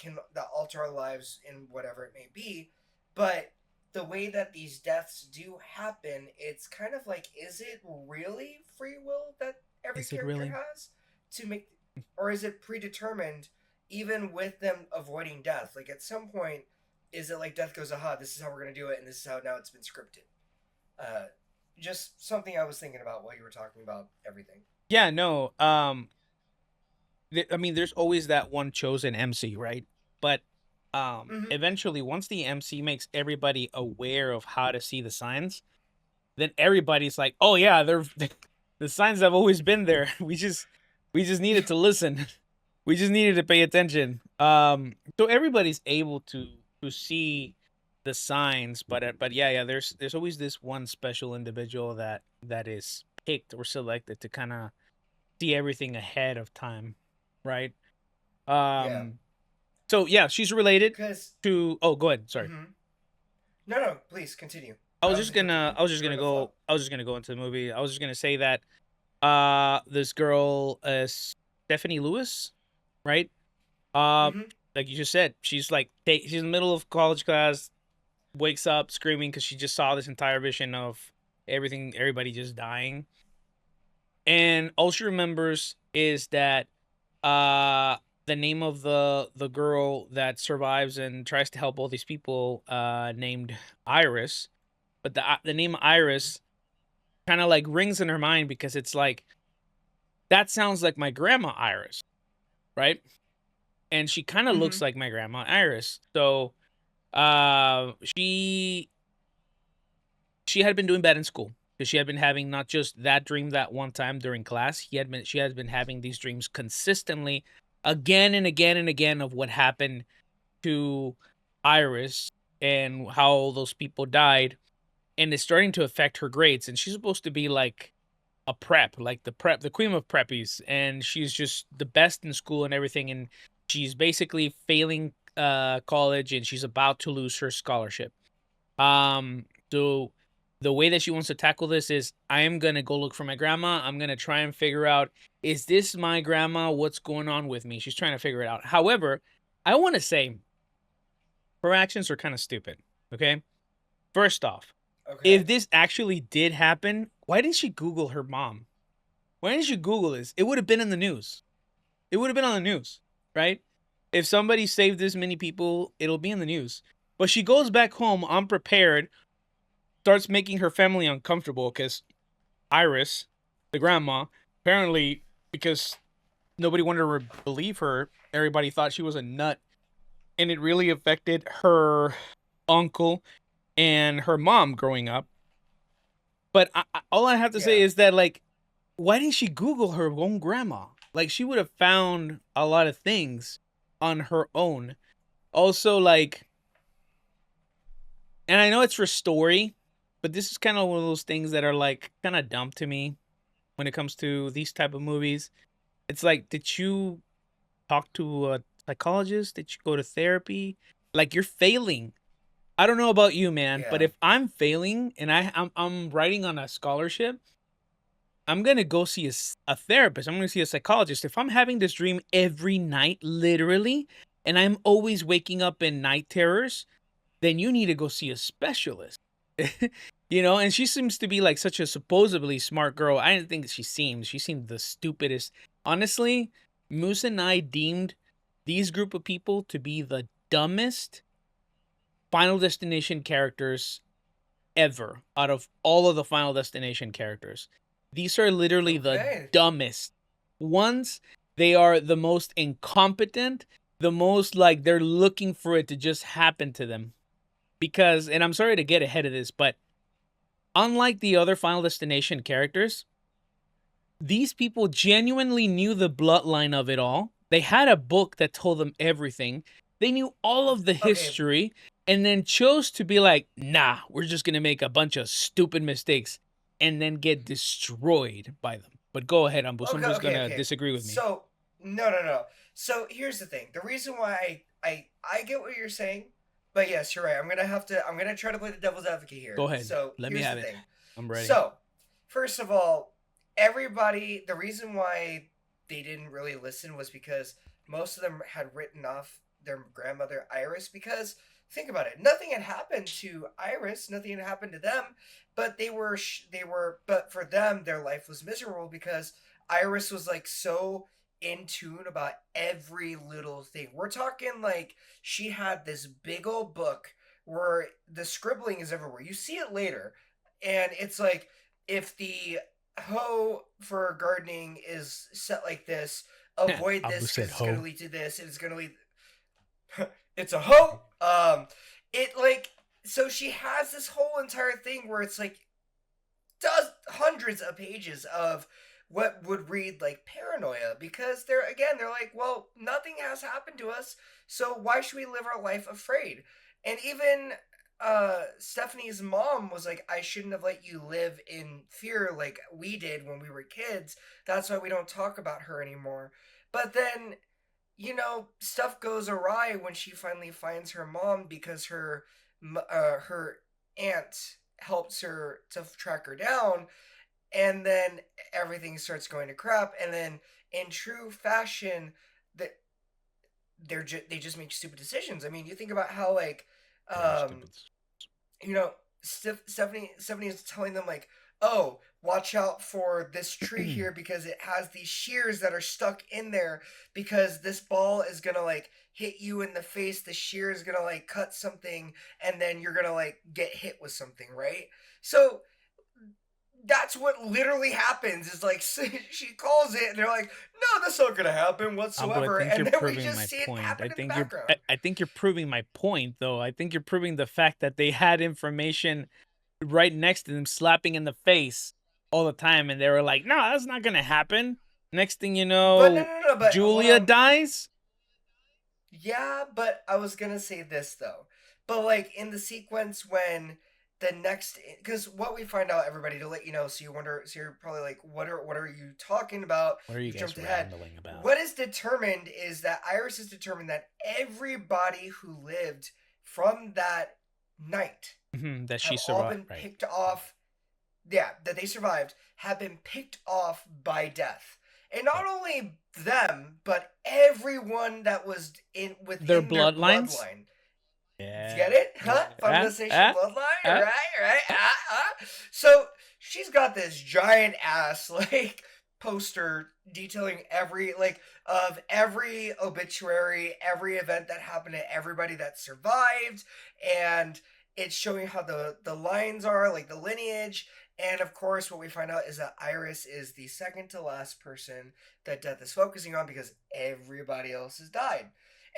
[SPEAKER 2] alter our lives in whatever it may be. But the way that these deaths do happen, it's kind of like, is it really free will that every
[SPEAKER 1] Is it
[SPEAKER 2] character
[SPEAKER 1] really?
[SPEAKER 2] has to make, or is it predetermined even with them avoiding death? Like at some point, is it like death goes, aha, this is how we're gonna do it, and this is how now it's been scripted? Uh, just something I was thinking about while you were talking about everything.
[SPEAKER 1] Yeah, no. I mean, there's always that one chosen MC, right? But
[SPEAKER 2] Mm-hmm.
[SPEAKER 1] eventually, once the MC makes everybody aware of how to see the signs, then everybody's like, "Oh yeah, they're the signs have always been there. We just needed to listen. We just needed to pay attention." So everybody's able to see the signs, but yeah, there's always this one special individual that is picked or selected to kind of see everything ahead of time, right?
[SPEAKER 2] Yeah,
[SPEAKER 1] Um, so yeah, she's related
[SPEAKER 2] because
[SPEAKER 1] to. Oh, go ahead. Sorry.
[SPEAKER 2] mm-hmm. No, please continue.
[SPEAKER 1] I was
[SPEAKER 2] I was
[SPEAKER 1] just gonna
[SPEAKER 2] interrupting
[SPEAKER 1] I was just
[SPEAKER 2] you. You're
[SPEAKER 1] gonna
[SPEAKER 2] in a flow.
[SPEAKER 1] go I was just gonna go into the movie. I was just gonna say that this girl Stephanie Lewis, right? Uh
[SPEAKER 2] Mm-hmm.
[SPEAKER 1] like you just said, she's like she's in the middle of college class, wakes up screaming because she just saw this entire vision of everybody just dying. And all she remembers is that uh the name of the girl that survives and tries to help all these people named Iris. But the name Iris kind of like rings in her mind because it's like that sounds like my grandma Iris, right? And she kind of
[SPEAKER 2] Mm-hmm.
[SPEAKER 1] looks like my grandma Iris. So she had been doing bad in school because she had been having not just that dream that one time during class. She had been having these dreams consistently again and again and again of what happened to Iris and how those people died, and it's starting to affect her grades. And she's supposed to be like a prep, like the queen of preppies, and she's just the best in school and everything. And she's basically failing college, and she's about to lose her scholarship. So the way that she wants to tackle this is, I am gonna go look for my grandma. I'm gonna try and figure out, is this my grandma? What's going on with me? She's trying to figure it out. However, I want to say her actions are kind of stupid. Okay, first off,
[SPEAKER 2] Okay.
[SPEAKER 1] if this actually did happen, why didn't she Google her mom? Why didn't you Google this? It would have been in the news. It would have been on the news, right? If somebody saved this many people, it'll be in the news. But she goes back home unprepared, starts making her family uncomfortable because Iris, the grandma, apparently because nobody wanted to believe her, everybody thought she was a nut, and it really affected her uncle and her mom growing up. But all I have to say
[SPEAKER 2] Yeah.
[SPEAKER 1] is that, like, why didn't she Google her own grandma? Like, she would have found a lot of things on her own. Also, like, and I know it's for story, but this is kind of one of those things that are like kind of dumb to me when it comes to these type of movies. It's like, did you talk to a psychologist? Did you go to therapy? Like, you're failing. I don't know about you, man, but
[SPEAKER 2] Yeah.
[SPEAKER 1] if I'm failing and I'm writing on a scholarship, I'm gonna go see a therapist. I'm gonna see a psychologist. If I'm having this dream every night, literally, and I'm always waking up in night terrors, then you need to go see a specialist. And she seems to be like such a supposedly smart girl. I didn't think she seemed. She seemed the stupidest. Honestly, Moose and I deemed these group of people to be the dumbest Final Destination characters ever out of all of the Final Destination characters. These are literally the
[SPEAKER 2] Okay.
[SPEAKER 1] dumbest ones. They are the most incompetent, the most like they're looking for it to just happen to them. Because, and I'm sorry to get ahead of this, but unlike the other Final Destination characters, these people genuinely knew the bloodline of it all. They had a book that told them everything. They knew all of the
[SPEAKER 2] Okay.
[SPEAKER 1] history and then chose to be like, nah, we're just going to make a bunch of stupid mistakes and then get destroyed by them. But go ahead, Ambu.
[SPEAKER 2] Okay.
[SPEAKER 1] Somebody's going
[SPEAKER 2] Okay.
[SPEAKER 1] to
[SPEAKER 2] Okay.
[SPEAKER 1] disagree with me.
[SPEAKER 2] So no, no, no. So here's the thing. The reason why I get what you're saying, but yes, you're right. I'm gonna try to play the devil's advocate
[SPEAKER 1] Go
[SPEAKER 2] here.
[SPEAKER 1] ahead.
[SPEAKER 2] So
[SPEAKER 1] Let me
[SPEAKER 2] here's the
[SPEAKER 1] have it.
[SPEAKER 2] thing.
[SPEAKER 1] I'm ready.
[SPEAKER 2] So first of all, everybody, the reason why they didn't really listen was because most of them had written off their grandmother Iris, because think about it, nothing had happened to Iris, nothing had happened to them, but but for them their life was miserable because Iris was like so in tune about every little thing. We're talking like she had this big old book where the scribbling is everywhere. You see it later, and it's like, if the hoe for gardening is set like this, avoid
[SPEAKER 1] Abu
[SPEAKER 2] this because
[SPEAKER 1] said
[SPEAKER 2] it's going to
[SPEAKER 1] ho.
[SPEAKER 2] lead to this, and it's going to lead. It's a hoe. It like, so she has this whole entire thing where it's like does hundreds of pages of what would read like paranoia, because they're like, well, nothing has happened to us, so why should we live our life afraid? And even Stephanie's mom was like, I shouldn't have let you live in fear like we did when we were kids. That's why we don't talk about her anymore. But then, stuff goes awry when she finally finds her mom, because her aunt helps her to track her down, and then everything starts going to crap. And then, in true fashion, that they just make stupid decisions. I mean, you think about how like,
[SPEAKER 1] Very
[SPEAKER 2] um,
[SPEAKER 1] stupid.
[SPEAKER 2] you know, Stephanie is telling them like, oh, watch out for this tree here because it has these shears that are stuck in there, because this ball is gonna like hit you in the face. The shear is gonna like cut something, and then you're gonna like get hit with something, right? So that's what literally happens. Is like she calls it, and they're like, "No, that's not gonna happen
[SPEAKER 1] But I
[SPEAKER 2] whatsoever,"
[SPEAKER 1] think
[SPEAKER 2] and
[SPEAKER 1] you're
[SPEAKER 2] then we
[SPEAKER 1] proving
[SPEAKER 2] just
[SPEAKER 1] my
[SPEAKER 2] see it
[SPEAKER 1] point.
[SPEAKER 2] happen
[SPEAKER 1] I
[SPEAKER 2] in the
[SPEAKER 1] think you're
[SPEAKER 2] background.
[SPEAKER 1] I think you're proving my point though. I think you're proving the fact that they had information right next to them slapping in the face all the time and they were like, "No, that's not going to happen." Next thing you
[SPEAKER 2] But no,
[SPEAKER 1] know,
[SPEAKER 2] no, no. But hold
[SPEAKER 1] Julia
[SPEAKER 2] on.
[SPEAKER 1] dies.
[SPEAKER 2] Yeah, but I was gonna say this though. But like in the sequence when the next, because what we find out, everybody, to let you know, so you wonder, so you're probably like, what are you talking about?
[SPEAKER 1] What are you
[SPEAKER 2] You've
[SPEAKER 1] guys
[SPEAKER 2] jumped ahead.
[SPEAKER 1] rambling about?
[SPEAKER 2] What is determined is that Iris is determined that everybody who lived from that night
[SPEAKER 1] That she
[SPEAKER 2] have all
[SPEAKER 1] survived,
[SPEAKER 2] been
[SPEAKER 1] right?
[SPEAKER 2] picked off. Yeah, that they survived, have been picked off by death. And not
[SPEAKER 1] Right.
[SPEAKER 2] only them, but everyone that was
[SPEAKER 1] Their
[SPEAKER 2] within their
[SPEAKER 1] bloodlines?
[SPEAKER 2] bloodline.
[SPEAKER 1] Yeah.
[SPEAKER 2] Get it? Huh? Final
[SPEAKER 1] Yeah.
[SPEAKER 2] Destination
[SPEAKER 1] Ah,
[SPEAKER 2] bloodline?
[SPEAKER 1] ah.
[SPEAKER 2] Right, right. So she's got this giant ass, like poster detailing every obituary, every event that happened to everybody that survived, and it's showing how the lines are, like the lineage. And of course, what we find out is that Iris is the second to last person that death is focusing on because everybody else has died.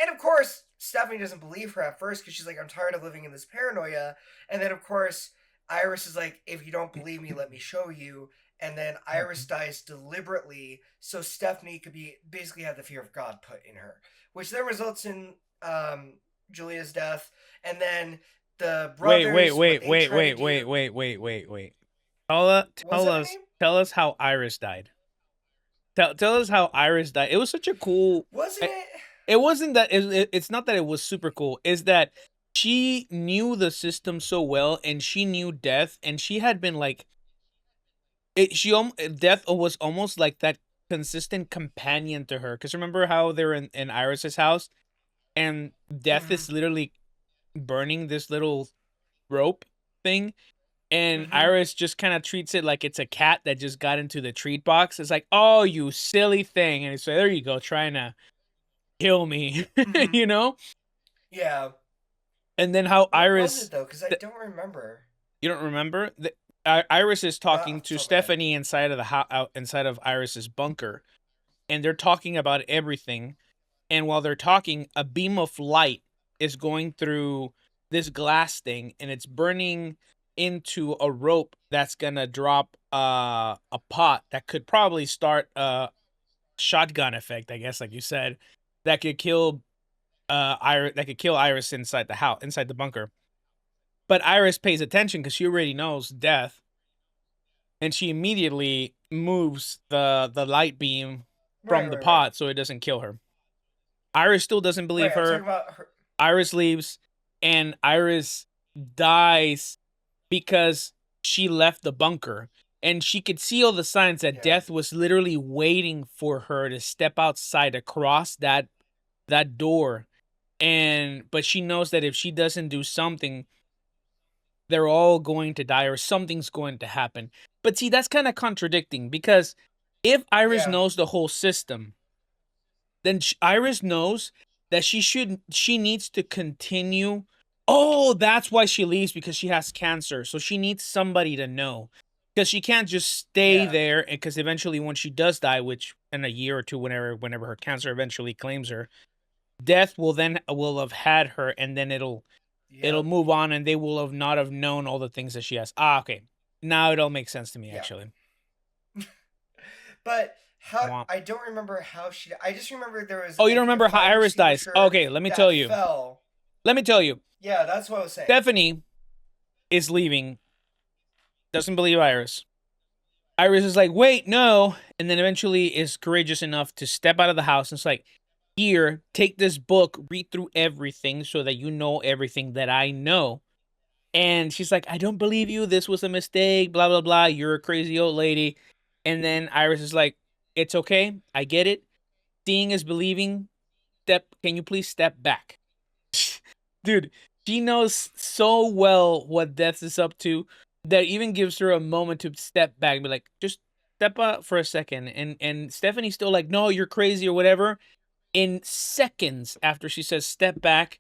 [SPEAKER 2] And of course, Stephanie doesn't believe her at first because she's like, I'm tired of living in this paranoia. And then, of course, Iris is like, if you don't believe me, let me show you. And then Iris dies deliberately so Stephanie could be basically have the fear of God put in her, which then results in Julia's death. And then the
[SPEAKER 1] Wait, wait,
[SPEAKER 2] brothers, what
[SPEAKER 1] wait,
[SPEAKER 2] they
[SPEAKER 1] wait,
[SPEAKER 2] try to
[SPEAKER 1] wait,
[SPEAKER 2] do.
[SPEAKER 1] wait, wait, wait, wait, wait.
[SPEAKER 2] Was that her name?
[SPEAKER 1] Tell us how Iris died. Tell us how Iris died. It was such a cool.
[SPEAKER 2] Wasn't it?
[SPEAKER 1] It wasn't that. It's not that it was super cool. Is that she knew the system so well, and she knew death, and she had been like, death was almost like that consistent companion to her. Because remember how they were in Iris's house, and death
[SPEAKER 2] Mm-hmm.
[SPEAKER 1] is literally burning this little rope thing. And
[SPEAKER 2] Mm-hmm.
[SPEAKER 1] Iris just kind of treats it like it's a cat that just got into the treat box. It's like, oh, you silly thing. And so there you go, trying to kill me,
[SPEAKER 2] Mm-hmm.
[SPEAKER 1] you know?
[SPEAKER 2] Yeah.
[SPEAKER 1] And then how
[SPEAKER 2] What was it
[SPEAKER 1] Iris,
[SPEAKER 2] though? Because I don't remember.
[SPEAKER 1] you don't remember? Iris is
[SPEAKER 2] Not
[SPEAKER 1] talking
[SPEAKER 2] off the
[SPEAKER 1] to
[SPEAKER 2] top of my head.
[SPEAKER 1] Stephanie inside of the out inside of Iris's bunker. And they're talking about everything. And while they're talking, a beam of light is going through this glass thing, and it's burning into a rope that's gonna drop a pot that could probably start a shotgun effect, I guess, like you said, that could kill Iris inside the house, inside the bunker. But Iris pays attention because she already knows death, and she immediately moves the light beam
[SPEAKER 2] Right,
[SPEAKER 1] from the
[SPEAKER 2] right, right.
[SPEAKER 1] pot so it doesn't kill her. Iris still doesn't
[SPEAKER 2] Right,
[SPEAKER 1] believe
[SPEAKER 2] I'm talking
[SPEAKER 1] her.
[SPEAKER 2] about her.
[SPEAKER 1] Iris leaves, and Iris dies because she left the bunker. And she could see all the signs that
[SPEAKER 2] Yeah.
[SPEAKER 1] death was literally waiting for her to step outside across that door. And but she knows that if she doesn't do something, they're all going to die or something's going to happen. But see, that's kind of contradicting because if Iris
[SPEAKER 2] Yeah.
[SPEAKER 1] knows the whole system, then Iris knows that she needs to continue. Oh, that's why she leaves, because she has cancer. So she needs somebody to know, because she can't just stay
[SPEAKER 2] Yeah.
[SPEAKER 1] there. And because eventually, when she does die, which in a year or two, whenever her cancer eventually claims her, death will have had her, and then it'll
[SPEAKER 2] Yep.
[SPEAKER 1] move on, and they will have not have known all the things that she has. Ah, okay. Now it all makes sense to me,
[SPEAKER 2] Yeah.
[SPEAKER 1] actually.
[SPEAKER 2] But how
[SPEAKER 1] Womp.
[SPEAKER 2] I don't remember how she. I just remember there was
[SPEAKER 1] Oh, you
[SPEAKER 2] I
[SPEAKER 1] don't
[SPEAKER 2] think a
[SPEAKER 1] remember how
[SPEAKER 2] fire
[SPEAKER 1] Iris dies?
[SPEAKER 2] extinguisher
[SPEAKER 1] Okay, let me tell
[SPEAKER 2] that
[SPEAKER 1] you.
[SPEAKER 2] fell.
[SPEAKER 1] Let me tell you.
[SPEAKER 2] Yeah, that's what I was saying.
[SPEAKER 1] Stephanie is leaving, doesn't believe Iris. Iris is like, wait, no. And then eventually is courageous enough to step out of the house and it's like, here, take this book, read through everything so that you know everything that I know. And she's like, I don't believe you. This was a mistake, blah, blah, blah. You're a crazy old lady. And then Iris is like, it's okay. I get it. Seeing is believing. Can you please step back? Dude, she knows so well what Death is up to that even gives her a moment to step back and be like, just step out for a second. And Stephanie's still like, no, you're crazy or whatever. In seconds after she says step back,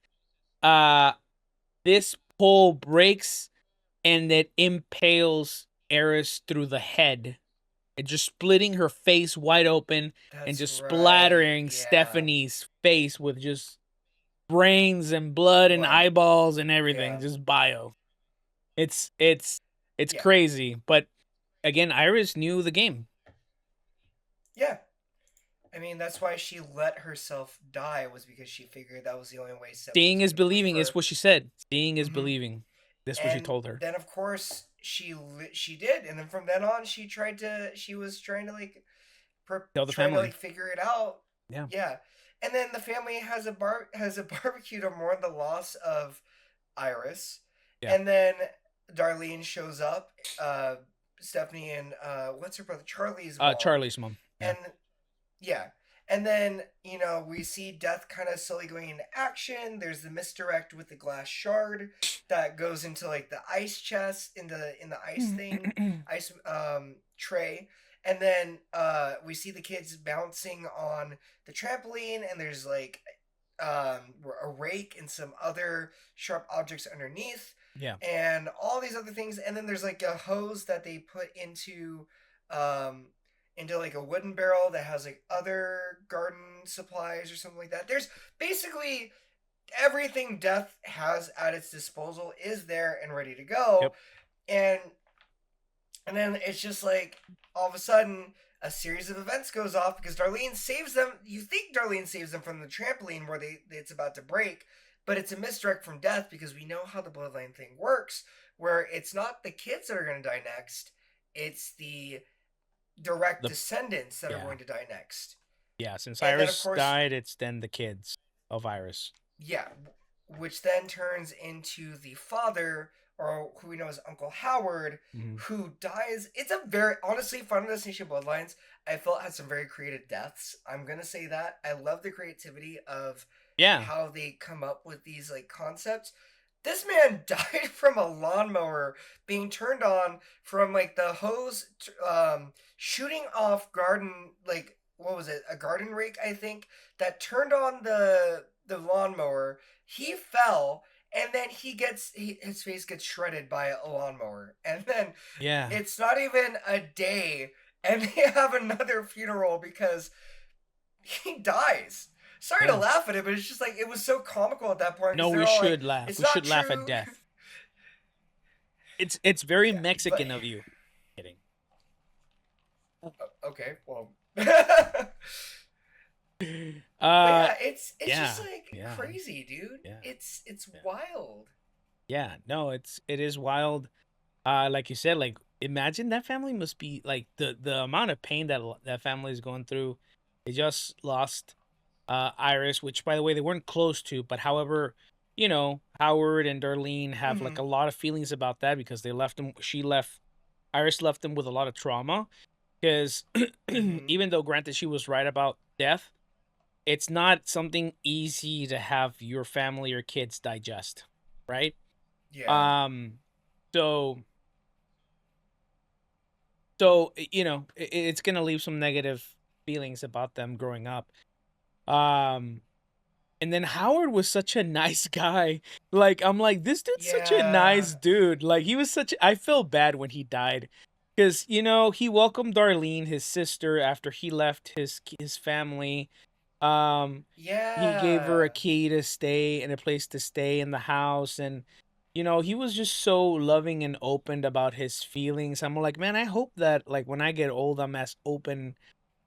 [SPEAKER 1] uh, this pole breaks and it impales Eris through the head. It just splitting her face wide open and
[SPEAKER 2] That's
[SPEAKER 1] just
[SPEAKER 2] right.
[SPEAKER 1] splattering
[SPEAKER 2] Yeah.
[SPEAKER 1] Stephanie's face with just brains and blood and
[SPEAKER 2] Blood.
[SPEAKER 1] eyeballs and everything,
[SPEAKER 2] Yeah.
[SPEAKER 1] just bio. It's
[SPEAKER 2] Yeah.
[SPEAKER 1] crazy, but again, Iris knew the game.
[SPEAKER 2] Yeah. I mean, that's why she let herself die was because she figured that was the only way Stephanie
[SPEAKER 1] Seeing
[SPEAKER 2] was
[SPEAKER 1] is
[SPEAKER 2] going to believe
[SPEAKER 1] believing is
[SPEAKER 2] her.
[SPEAKER 1] what she said. Seeing is
[SPEAKER 2] Mm-hmm.
[SPEAKER 1] believing. That's what she
[SPEAKER 2] And
[SPEAKER 1] told her.
[SPEAKER 2] then of course she did, and then from then on she was trying to
[SPEAKER 1] Tell the family.
[SPEAKER 2] figure it out.
[SPEAKER 1] Yeah.
[SPEAKER 2] Yeah. And then the family has a barbecue to mourn the loss of Iris.
[SPEAKER 1] Yeah.
[SPEAKER 2] And then Darlene shows up, Stephanie and what's her brother? Charlie's mom.
[SPEAKER 1] Charlie's mom. Yeah.
[SPEAKER 2] And yeah. And then, we see Death kind of slowly going into action. There's the misdirect with the glass shard that goes into like the ice chest, in the ice thing, ice tray. And then we see the kids bouncing on the trampoline, and there's like a rake and some other sharp objects underneath,
[SPEAKER 1] Yeah.
[SPEAKER 2] and all these other things. And then there's like a hose that they put um, into like a wooden barrel that has like other garden supplies or something like that. There's basically everything Death has at its disposal is there and ready to go,
[SPEAKER 1] Yep.
[SPEAKER 2] and then it's just like all of a sudden a series of events goes off because Darlene saves them. You think Darlene saves them from the trampoline where it's about to break, but it's a misdirect from Death because we know how the bloodline thing works, where it's not the kids that are going to die next, it's the direct
[SPEAKER 1] The
[SPEAKER 2] descendants that are
[SPEAKER 1] Yeah.
[SPEAKER 2] going to die next.
[SPEAKER 1] Yeah. Since
[SPEAKER 2] And then of
[SPEAKER 1] Iris
[SPEAKER 2] course,
[SPEAKER 1] died, it's then the kids of Iris.
[SPEAKER 2] yeah, which then turns into the father, or who we know as Uncle Howard,
[SPEAKER 1] Hmm.
[SPEAKER 2] who dies. It's a very, honestly, Final Destination Bloodlines, I felt had some very creative deaths. I'm gonna say that. I love the creativity of
[SPEAKER 1] Yeah.
[SPEAKER 2] how they come up with these like concepts. This man died from a lawnmower being turned on from like the hose shooting off garden, like what was it, a garden rake I think, that turned on the lawnmower. He fell, and then his face gets shredded by a lawnmower, and then
[SPEAKER 1] Yeah.
[SPEAKER 2] it's not even a day and they have another funeral because he dies. Sorry to
[SPEAKER 1] Yeah.
[SPEAKER 2] laugh at it, but it's just like it was so comical at that point
[SPEAKER 1] No,
[SPEAKER 2] because
[SPEAKER 1] we
[SPEAKER 2] they're all like,
[SPEAKER 1] should laugh.
[SPEAKER 2] "It's
[SPEAKER 1] We should
[SPEAKER 2] not
[SPEAKER 1] laugh at
[SPEAKER 2] true."
[SPEAKER 1] death. It's very
[SPEAKER 2] Yeah, but
[SPEAKER 1] Mexican of you. Kidding.
[SPEAKER 2] okay, well, but
[SPEAKER 1] Uh,
[SPEAKER 2] yeah, it's just
[SPEAKER 1] yeah,
[SPEAKER 2] like
[SPEAKER 1] yeah,
[SPEAKER 2] crazy, dude.
[SPEAKER 1] yeah,
[SPEAKER 2] It's
[SPEAKER 1] yeah,
[SPEAKER 2] wild.
[SPEAKER 1] yeah. No, it is wild. Like you said, like imagine that family must be like the amount of pain that family is going through. They just lost Iris, which by the way they weren't close to, but however, Howard and Darlene have like
[SPEAKER 2] Hmm.
[SPEAKER 1] a lot of feelings about that because they left him. Iris left him with a lot of trauma because
[SPEAKER 2] Hmm.
[SPEAKER 1] even though granted she was right about death, it's not something easy to have your family or kids digest, right?
[SPEAKER 2] Yeah.
[SPEAKER 1] Um, so it's gonna leave some negative feelings about them growing up. Um, and then Howard was such a nice guy. Like I'm like, this dude's such a
[SPEAKER 2] Yeah.
[SPEAKER 1] nice dude. Like he was such. I felt bad when he died, because he welcomed Darlene, his sister, after he left his family. Um, he gave her a
[SPEAKER 2] Yeah.
[SPEAKER 1] key to stay and a place to stay in the house, and he was just so loving and open about his feelings. I'm like, man, I hope that like when I get old, I'm as open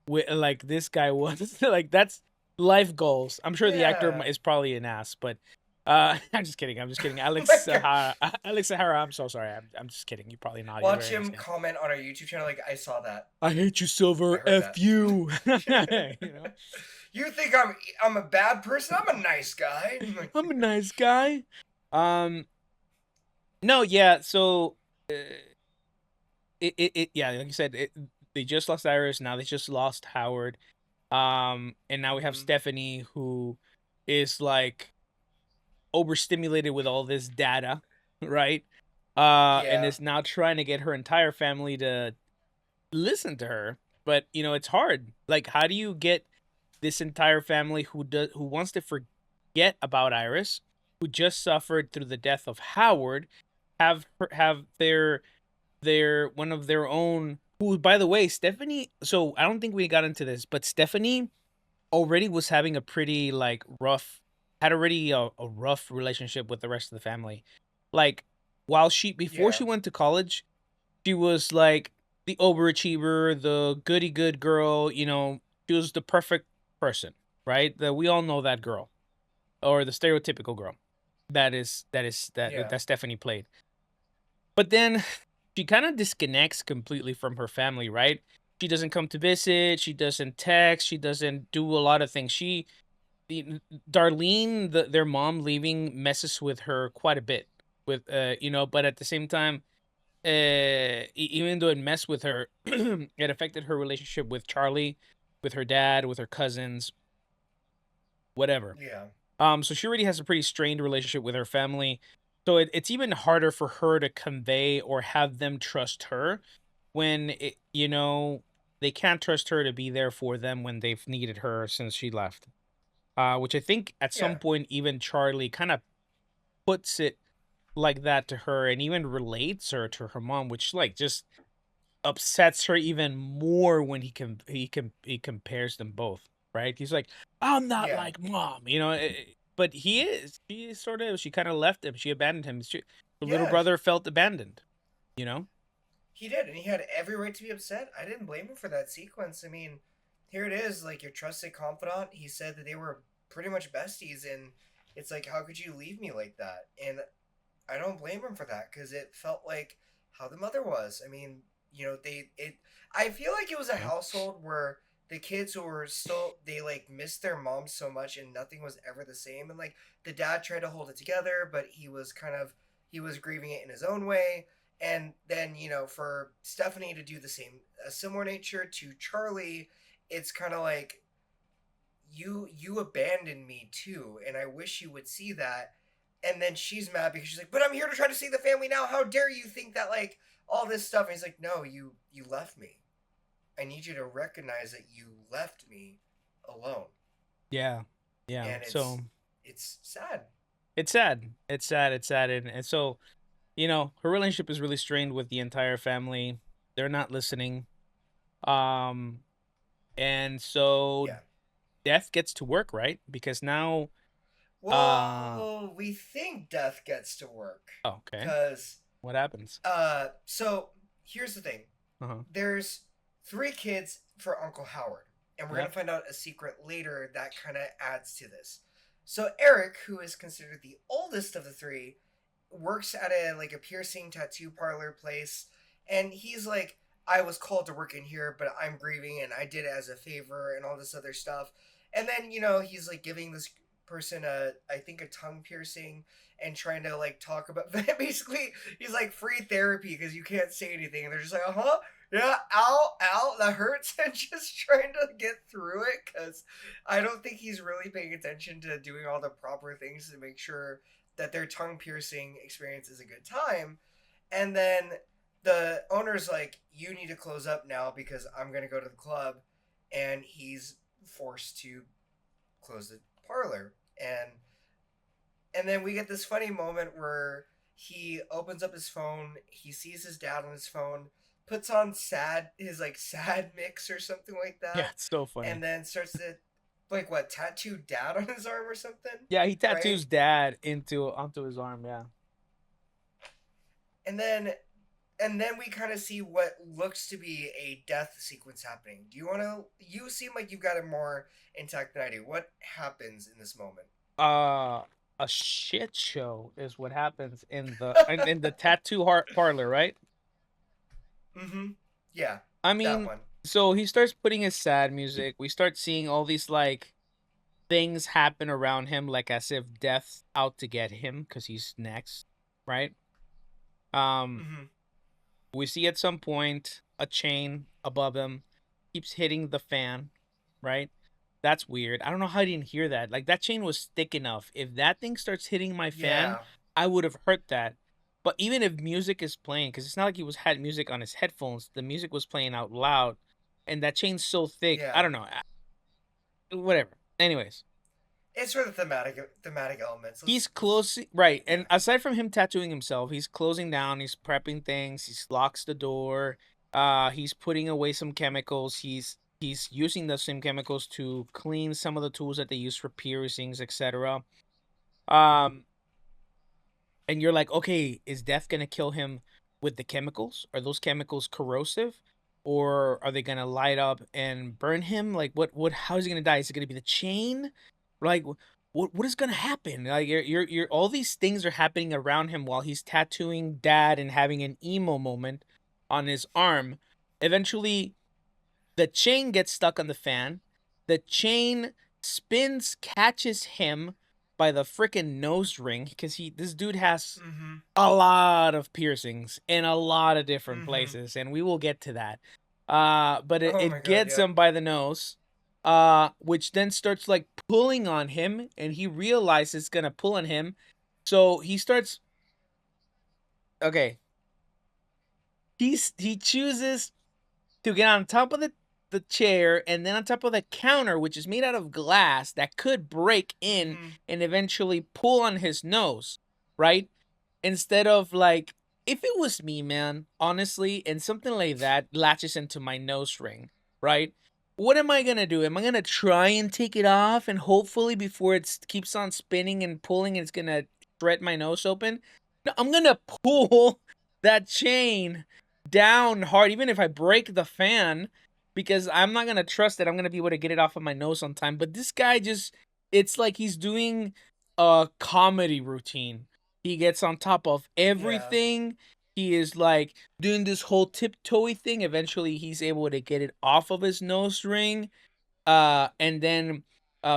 [SPEAKER 1] with like this guy was. Like that's life goals. I'm sure the actor
[SPEAKER 2] Yeah.
[SPEAKER 1] is probably an ass, but I'm just kidding. I'm just kidding.
[SPEAKER 2] Oh my
[SPEAKER 1] Alex
[SPEAKER 2] god.
[SPEAKER 1] Sahara, Alex Sahara. I'm so sorry. I'm just kidding. You're probably not. You're a
[SPEAKER 2] Watch
[SPEAKER 1] very nice
[SPEAKER 2] him
[SPEAKER 1] guy.
[SPEAKER 2] comment on our YouTube channel like I saw that.
[SPEAKER 1] I hate you,
[SPEAKER 2] I
[SPEAKER 1] Silver.
[SPEAKER 2] heard
[SPEAKER 1] F
[SPEAKER 2] that.
[SPEAKER 1] you. you know.
[SPEAKER 2] You think I'm a bad person? I'm a nice guy.
[SPEAKER 1] I'm a nice guy. Um, no, yeah. So, yeah, like you said, they just lost Iris. Now they just lost Howard. And now we have
[SPEAKER 2] Hmm.
[SPEAKER 1] Stephanie, who is like overstimulated with all this data, right? And
[SPEAKER 2] Yeah.
[SPEAKER 1] is now trying to get her entire family to listen to her. But it's hard. Like, how do you get this entire family who wants to forget about Iris, who just suffered through the death of Howard, have their one of their own, who by the way, Stephanie, so I don't think we got into this, but Stephanie already was having a pretty like rough had already a rough relationship with the rest of the family. Like before
[SPEAKER 2] Yeah.
[SPEAKER 1] she went to college, she was like the overachiever, the goody good girl, she was the perfect person, right? That we all know that girl, or the stereotypical girl. That
[SPEAKER 2] Yeah.
[SPEAKER 1] Stephanie played. But then she kind of disconnects completely from her family, right? She doesn't come to visit, she doesn't text, she doesn't do a lot of things. Darlene, their mom leaving messes with her quite a bit. But at the same time, even though it messed with her, it affected her relationship with Charlie, with her dad, with her cousins, whatever.
[SPEAKER 2] Yeah.
[SPEAKER 1] So she already has a pretty strained relationship with her family. So it's even harder for her to convey or have them trust her when they can't trust her to be there for them when they've needed her since she left. Which I think at
[SPEAKER 2] Yeah.
[SPEAKER 1] some point even Charlie kind of puts it like that to her and even relates her to her mom, which like just upsets her even more when he compares them both, right? He's like, "I'm not
[SPEAKER 2] Yeah.
[SPEAKER 1] like mom," but he is. She sort of. She kind of left him. She abandoned him. Her little
[SPEAKER 2] Yeah.
[SPEAKER 1] brother felt abandoned. You know.
[SPEAKER 2] He did, and he had every right to be upset. I didn't blame him for that sequence. I mean, here it is, like your trusted confidant. He said that they were pretty much besties, and it's like, how could you leave me like that? And I don't blame him for that because it felt like how the mother was. I mean, they it. I feel like it was a
[SPEAKER 1] Yeah.
[SPEAKER 2] household where the kids who were still they like missed their mom so much and nothing was ever the same. And like the dad tried to hold it together, but he was grieving it in his own way. And then for Stephanie to do the same, a similar nature to Charlie, it's kind of like you abandoned me too, and I wish you would see that. And then she's mad because she's like, but I'm here to try to see the family now. How dare you think that, like, all this stuff? And he's like, no, you left me. I need you to recognize that you left me alone.
[SPEAKER 1] Yeah. Yeah.
[SPEAKER 2] And
[SPEAKER 1] So
[SPEAKER 2] it's sad.
[SPEAKER 1] it's sad. It's sad. It's sad. And so her relationship is really strained with the entire family. They're not listening. Um, and so
[SPEAKER 2] Yeah.
[SPEAKER 1] Death gets to work, right? Because now,
[SPEAKER 2] Well, we think Death gets to work
[SPEAKER 1] oh, okay.
[SPEAKER 2] because
[SPEAKER 1] What happens?
[SPEAKER 2] so here's the thing.
[SPEAKER 1] Uh-huh.
[SPEAKER 2] There's three kids for Uncle Howard, and we're
[SPEAKER 1] Yeah.
[SPEAKER 2] gonna find out a secret later that kind of adds to this. So Eric, who is considered the oldest of the three, works at a piercing tattoo parlor place, and he's like, I was called to work in here, but I'm grieving and I did it as a favor and all this other stuff. And then he's like giving this person I think a tongue piercing and trying to like talk about basically he's like free therapy because you can't say anything and they're just like yeah, ow, ow, that hurts, and just trying to get through it because I don't think he's really paying attention to doing all the proper things to make sure that their tongue piercing experience is a good time. And then the owner's like, you need to close up now because I'm going to go to the club. And he's forced to close the parlor. And then we get this funny moment where he opens up his phone, he sees his dad on his phone, puts on his like sad mix or something like
[SPEAKER 1] Yeah,
[SPEAKER 2] that,
[SPEAKER 1] it's so funny.
[SPEAKER 2] and then starts to like what tattoo dad on his arm or something,
[SPEAKER 1] Yeah, he
[SPEAKER 2] right?
[SPEAKER 1] tattoos dad onto his arm, yeah.
[SPEAKER 2] And then we kind of see what looks to be a death sequence happening. Do you want to? You seem like you've got it more intact than I do. What happens in this moment?
[SPEAKER 1] Uh a shit show is what happens in the tattoo parlor, right?
[SPEAKER 2] Mm-hmm. Yeah,
[SPEAKER 1] I
[SPEAKER 2] that
[SPEAKER 1] mean,
[SPEAKER 2] one.
[SPEAKER 1] so he starts putting his sad music. We start seeing all these like things happen around him like as if death's out to get him cuz he's next, right? Um
[SPEAKER 2] Mm-hmm.
[SPEAKER 1] we see at some point a chain above him keeps hitting the fan, right? That's weird. I don't know how I didn't hear that. Like that chain was thick enough. If that thing starts hitting my fan,
[SPEAKER 2] Yeah.
[SPEAKER 1] I would have heard that. But even if music is playing, because it's not like he was had music on his headphones, the music was playing out loud, and that chain's so thick. I
[SPEAKER 2] Yeah.
[SPEAKER 1] don't know. Whatever. Anyways,
[SPEAKER 2] It's for the thematic elements.
[SPEAKER 1] he's
[SPEAKER 2] Let's
[SPEAKER 1] closing right,
[SPEAKER 2] yeah.
[SPEAKER 1] and aside from him tattooing himself, he's closing down. He's prepping things. He locks the door. He's putting away some chemicals. He's using the same chemicals to clean some of the tools that they use for piercings, etc. Um, and you're like, okay, is death gonna kill him with the chemicals? Are those chemicals corrosive, or are they gonna light up and burn him? Like, how is he gonna die? Is it gonna be the chain? Like, what is gonna happen? Like, you're all these things are happening around him while he's tattooing dad and having an emo moment on his arm. Eventually, the chain gets stuck on the fan. The chain spins, catches him by the freaking nose ring because this dude has
[SPEAKER 2] Mm-hmm.
[SPEAKER 1] a lot of piercings in a lot of different
[SPEAKER 2] Mm-hmm.
[SPEAKER 1] places, and we will get to that. But it,
[SPEAKER 2] Oh my
[SPEAKER 1] it
[SPEAKER 2] god,
[SPEAKER 1] gets
[SPEAKER 2] yep.
[SPEAKER 1] him by the nose, which then starts like pulling on him, and he realizes it's gonna pull on him. So he starts. Okay, he chooses to get on top of the chair, and then on top of the counter, which is made out of glass that could break in
[SPEAKER 2] Mm-hmm.
[SPEAKER 1] and eventually pull on his nose, right? Instead of like, if it was me, man, honestly, and something like that latches into my nose ring, right? What am I gonna do? Am I gonna try and take it off and hopefully before it keeps on spinning and pulling, it's gonna shred my nose open? No, I'm gonna pull that chain down hard, even if I break the fan, because I'm not gonna trust that I'm gonna be able to get it off of my nose on time. But this guy just, it's like he's doing a comedy routine. He gets on top of
[SPEAKER 2] Yeah.
[SPEAKER 1] everything. He is like doing this whole tiptoey thing. Eventually, he's able to get it off of his nose ring. And then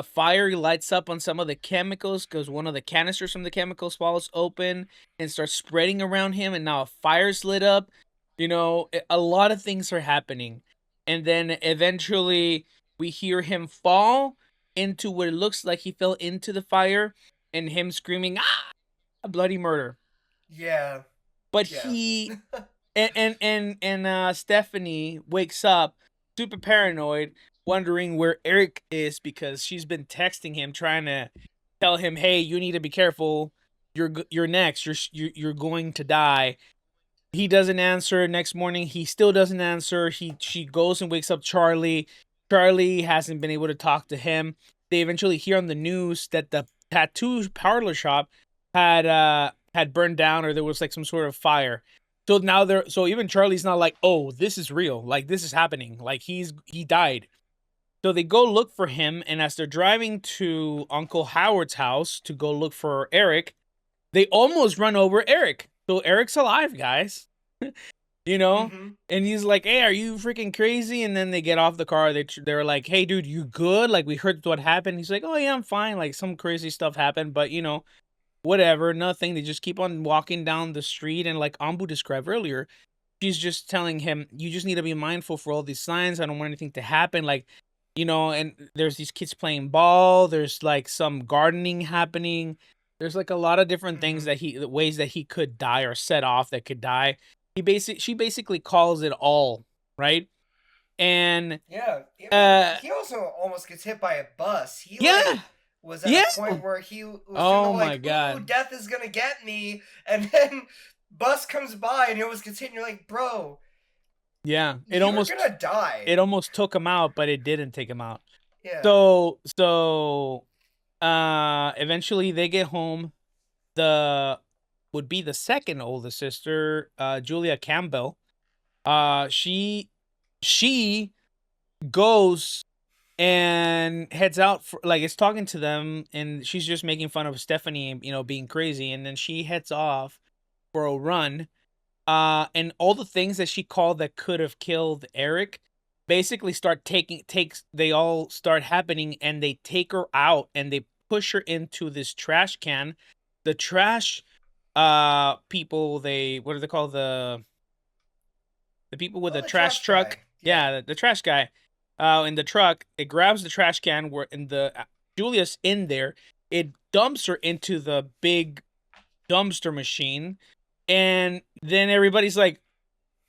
[SPEAKER 1] fire lights up on some of the chemicals because one of the canisters from the chemicals falls open and starts spreading around him. And now a fire's lit up. You know, a lot of things are happening. And then eventually, we hear him fall into what it looks like he fell into the fire and him screaming, ah! A bloody murder.
[SPEAKER 2] Yeah.
[SPEAKER 1] But
[SPEAKER 2] Yeah.
[SPEAKER 1] he and Stephanie wakes up super paranoid, wondering where Eric is because she's been texting him trying to tell him, "Hey, you need to be careful. You're next. You're going to die." He doesn't answer. Next morning, he still doesn't answer. She goes and wakes up Charlie. Charlie hasn't been able to talk to him. They eventually hear on the news that the tattoo parlor shop had burned down or there was like some sort of fire. So now so even Charlie's not like, "Oh, this is real. Like this is happening. Like he died." So they go look for him, and as they're driving to Uncle Howard's house to go look for Eric, they almost run over Eric. So Eric's alive, guys. You know?
[SPEAKER 2] Mm-hmm.
[SPEAKER 1] And he's like, "Hey, are you freaking crazy?" And then they get off the car. They're like, "Hey, dude, you good? Like, we heard what happened." He's like, "Oh, yeah, I'm fine. Like, some crazy stuff happened, but, you know, whatever, nothing." They just keep on walking down the street. And like Ambu described earlier, she's just telling him, "You just need to be mindful for all these signs. I don't want anything to happen." Like, you know, and there's these kids playing ball. There's like some gardening happening. There's like a lot of different things
[SPEAKER 2] Mm-hmm.
[SPEAKER 1] that the ways that he could die or set off that could die. She basically calls it all, right? And
[SPEAKER 2] Yeah. I mean,
[SPEAKER 1] uh
[SPEAKER 2] he also almost gets hit by a bus. He
[SPEAKER 1] yeah.
[SPEAKER 2] like was at a
[SPEAKER 1] Yeah.
[SPEAKER 2] point where he was doing the
[SPEAKER 1] Oh my
[SPEAKER 2] like, "Ooh,
[SPEAKER 1] god.
[SPEAKER 2] death is gonna get me," and then bus comes by and he almost gets hit. And you're like, "Bro,
[SPEAKER 1] Yeah.
[SPEAKER 2] you're gonna die."
[SPEAKER 1] It almost took him out, but it didn't take him out.
[SPEAKER 2] Yeah.
[SPEAKER 1] So eventually they get home. The would be the second oldest sister, Julia Campbell. She goes and heads out for like it's talking to them, and she's just making fun of Stephanie, you know, being crazy, and then she heads off for a run. And all the things that she called that could have killed Eric basically they all start happening, and they take her out and they push her into this trash can. The trash people, they, what do they call the people with
[SPEAKER 2] Oh,
[SPEAKER 1] the
[SPEAKER 2] the
[SPEAKER 1] trash
[SPEAKER 2] trash guy.
[SPEAKER 1] truck?
[SPEAKER 2] Yeah.
[SPEAKER 1] Yeah, the trash guy. In the truck, it grabs the trash can where in the Julia's in there. It dumps her into the big dumpster machine, and then everybody's like,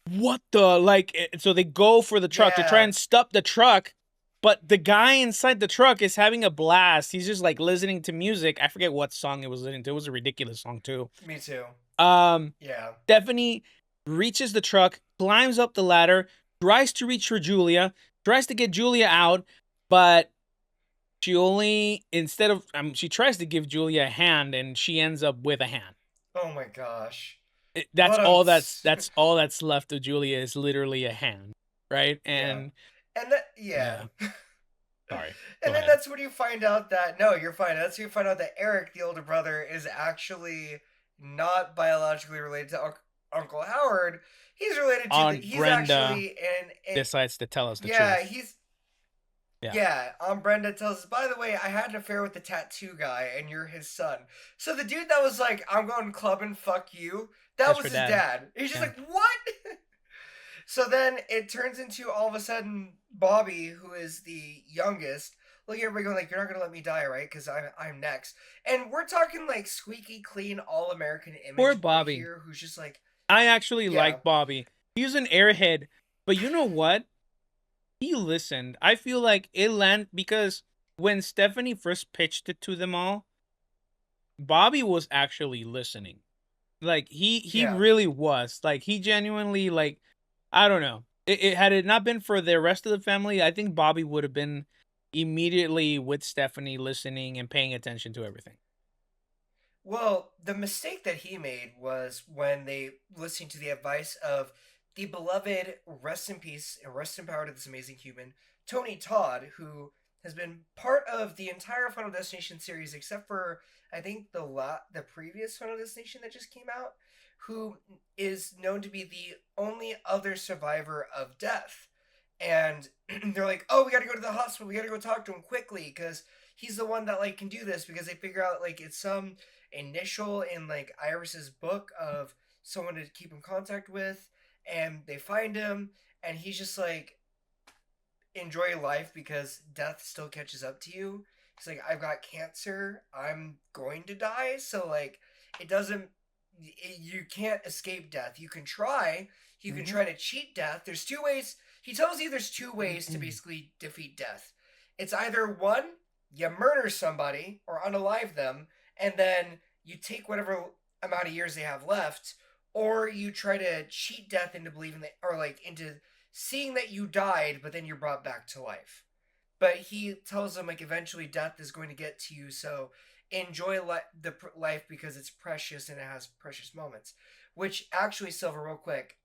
[SPEAKER 1] "What the?" Like, so they go for the truck to try
[SPEAKER 2] Yeah.
[SPEAKER 1] and stop the truck, but the guy inside the truck is having a blast. He's just like listening to music. I forget what song it was listening to. It was a ridiculous song too.
[SPEAKER 2] Me too.
[SPEAKER 1] Um,
[SPEAKER 2] Yeah.
[SPEAKER 1] Stephanie reaches the truck, climbs up the ladder, tries to reach for Julia, tries to get Julia out, but she only, instead of, she tries to give Julia a hand, and she ends up with a hand.
[SPEAKER 2] Oh my gosh.
[SPEAKER 1] That's
[SPEAKER 2] But
[SPEAKER 1] all that's all that's left of Julia is literally a hand, right?
[SPEAKER 2] yeah.
[SPEAKER 1] And
[SPEAKER 2] And that yeah.
[SPEAKER 1] yeah, sorry. Go
[SPEAKER 2] And then
[SPEAKER 1] ahead.
[SPEAKER 2] that's when you find out that no, you're fine. That's when you find out that Eric, the older brother, is actually not biologically related to Uncle Howard. He's related to the.
[SPEAKER 1] Aunt
[SPEAKER 2] He's
[SPEAKER 1] Brenda
[SPEAKER 2] actually in.
[SPEAKER 1] decides to tell us the
[SPEAKER 2] Yeah,
[SPEAKER 1] truth.
[SPEAKER 2] he's
[SPEAKER 1] Yeah,
[SPEAKER 2] yeah. Brenda tells us. By the way, I had an affair with the tattoo guy, and you're his son. So the dude that was like, "I'm going clubbing, fuck you." That
[SPEAKER 1] that's
[SPEAKER 2] was
[SPEAKER 1] her
[SPEAKER 2] his
[SPEAKER 1] dad.
[SPEAKER 2] dad. He's just
[SPEAKER 1] Yeah.
[SPEAKER 2] like, what? So then it turns into all of a sudden Bobby, who is the youngest, look at everybody going like, "You're not gonna let me die, right? Because I'm next." And we're talking like squeaky clean, all American
[SPEAKER 1] Poor
[SPEAKER 2] image boy
[SPEAKER 1] Bobby.
[SPEAKER 2] here, who's just like,
[SPEAKER 1] I actually
[SPEAKER 2] yeah,
[SPEAKER 1] like Bobby. He's an airhead, but you know what? he listened. I feel like it landed because when Stephanie first pitched it to them all, Bobby was actually listening. Like he
[SPEAKER 2] Yeah.
[SPEAKER 1] really was. Like he genuinely like I don't know. It had it not been for the rest of the family, I think Bobby would have been immediately with Stephanie listening and paying attention to everything.
[SPEAKER 2] Well, the mistake that he made was when they listened to the advice of the beloved, rest in peace and rest in power to this amazing human, Tony Todd, who has been part of the entire Final Destination series except for I think the previous Final Destination that just came out, who is known to be the only other survivor of death. And they're like, "Oh, we got to go to the hospital. We got to go talk to him quickly because he's the one that like can do this." Because they figure out like it's some initial in like Iris's book of someone to keep in contact with, and they find him, and he's just like, enjoy life because death still catches up to you. He's like, I've got cancer, I'm going to die, so like, it doesn't, you can't escape death. You can try. You can
[SPEAKER 1] Mm-hmm.
[SPEAKER 2] try to cheat death. There's two ways. He tells you there's two ways to basically defeat death. It's either one, you murder somebody or unalive them, and then you take whatever amount of years they have left, or you try to cheat death into believing that, or like into seeing that you died, but then you're brought back to life. But he tells them like eventually death is going to get to you, so enjoy the life because it's precious and it has precious moments. Which actually, Silver, real quick,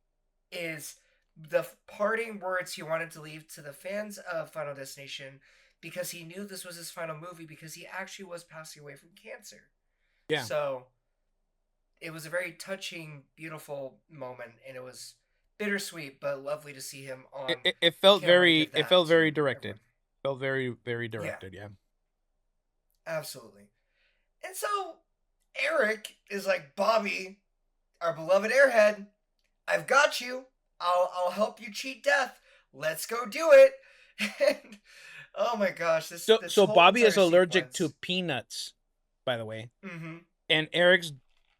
[SPEAKER 2] is the parting words he wanted to leave to the fans of Final Destination because he knew this was his final movie because he actually was passing away from cancer.
[SPEAKER 1] Yeah.
[SPEAKER 2] So it was a very touching, beautiful moment, and it was bittersweet but lovely to see him on
[SPEAKER 1] It felt
[SPEAKER 2] camera to give
[SPEAKER 1] it
[SPEAKER 2] that
[SPEAKER 1] felt very
[SPEAKER 2] to
[SPEAKER 1] directed.
[SPEAKER 2] everyone.
[SPEAKER 1] Felt very
[SPEAKER 2] Yeah,
[SPEAKER 1] directed, yeah.
[SPEAKER 2] absolutely. And so Eric is like, Bobby, our beloved airhead, I've got you. I'll help you cheat death. Let's go do it. And oh my gosh, this
[SPEAKER 1] So
[SPEAKER 2] whole
[SPEAKER 1] Bobby is
[SPEAKER 2] entire
[SPEAKER 1] allergic to
[SPEAKER 2] sequence.
[SPEAKER 1] peanuts, by the way.
[SPEAKER 2] Mm-hmm.
[SPEAKER 1] And Eric's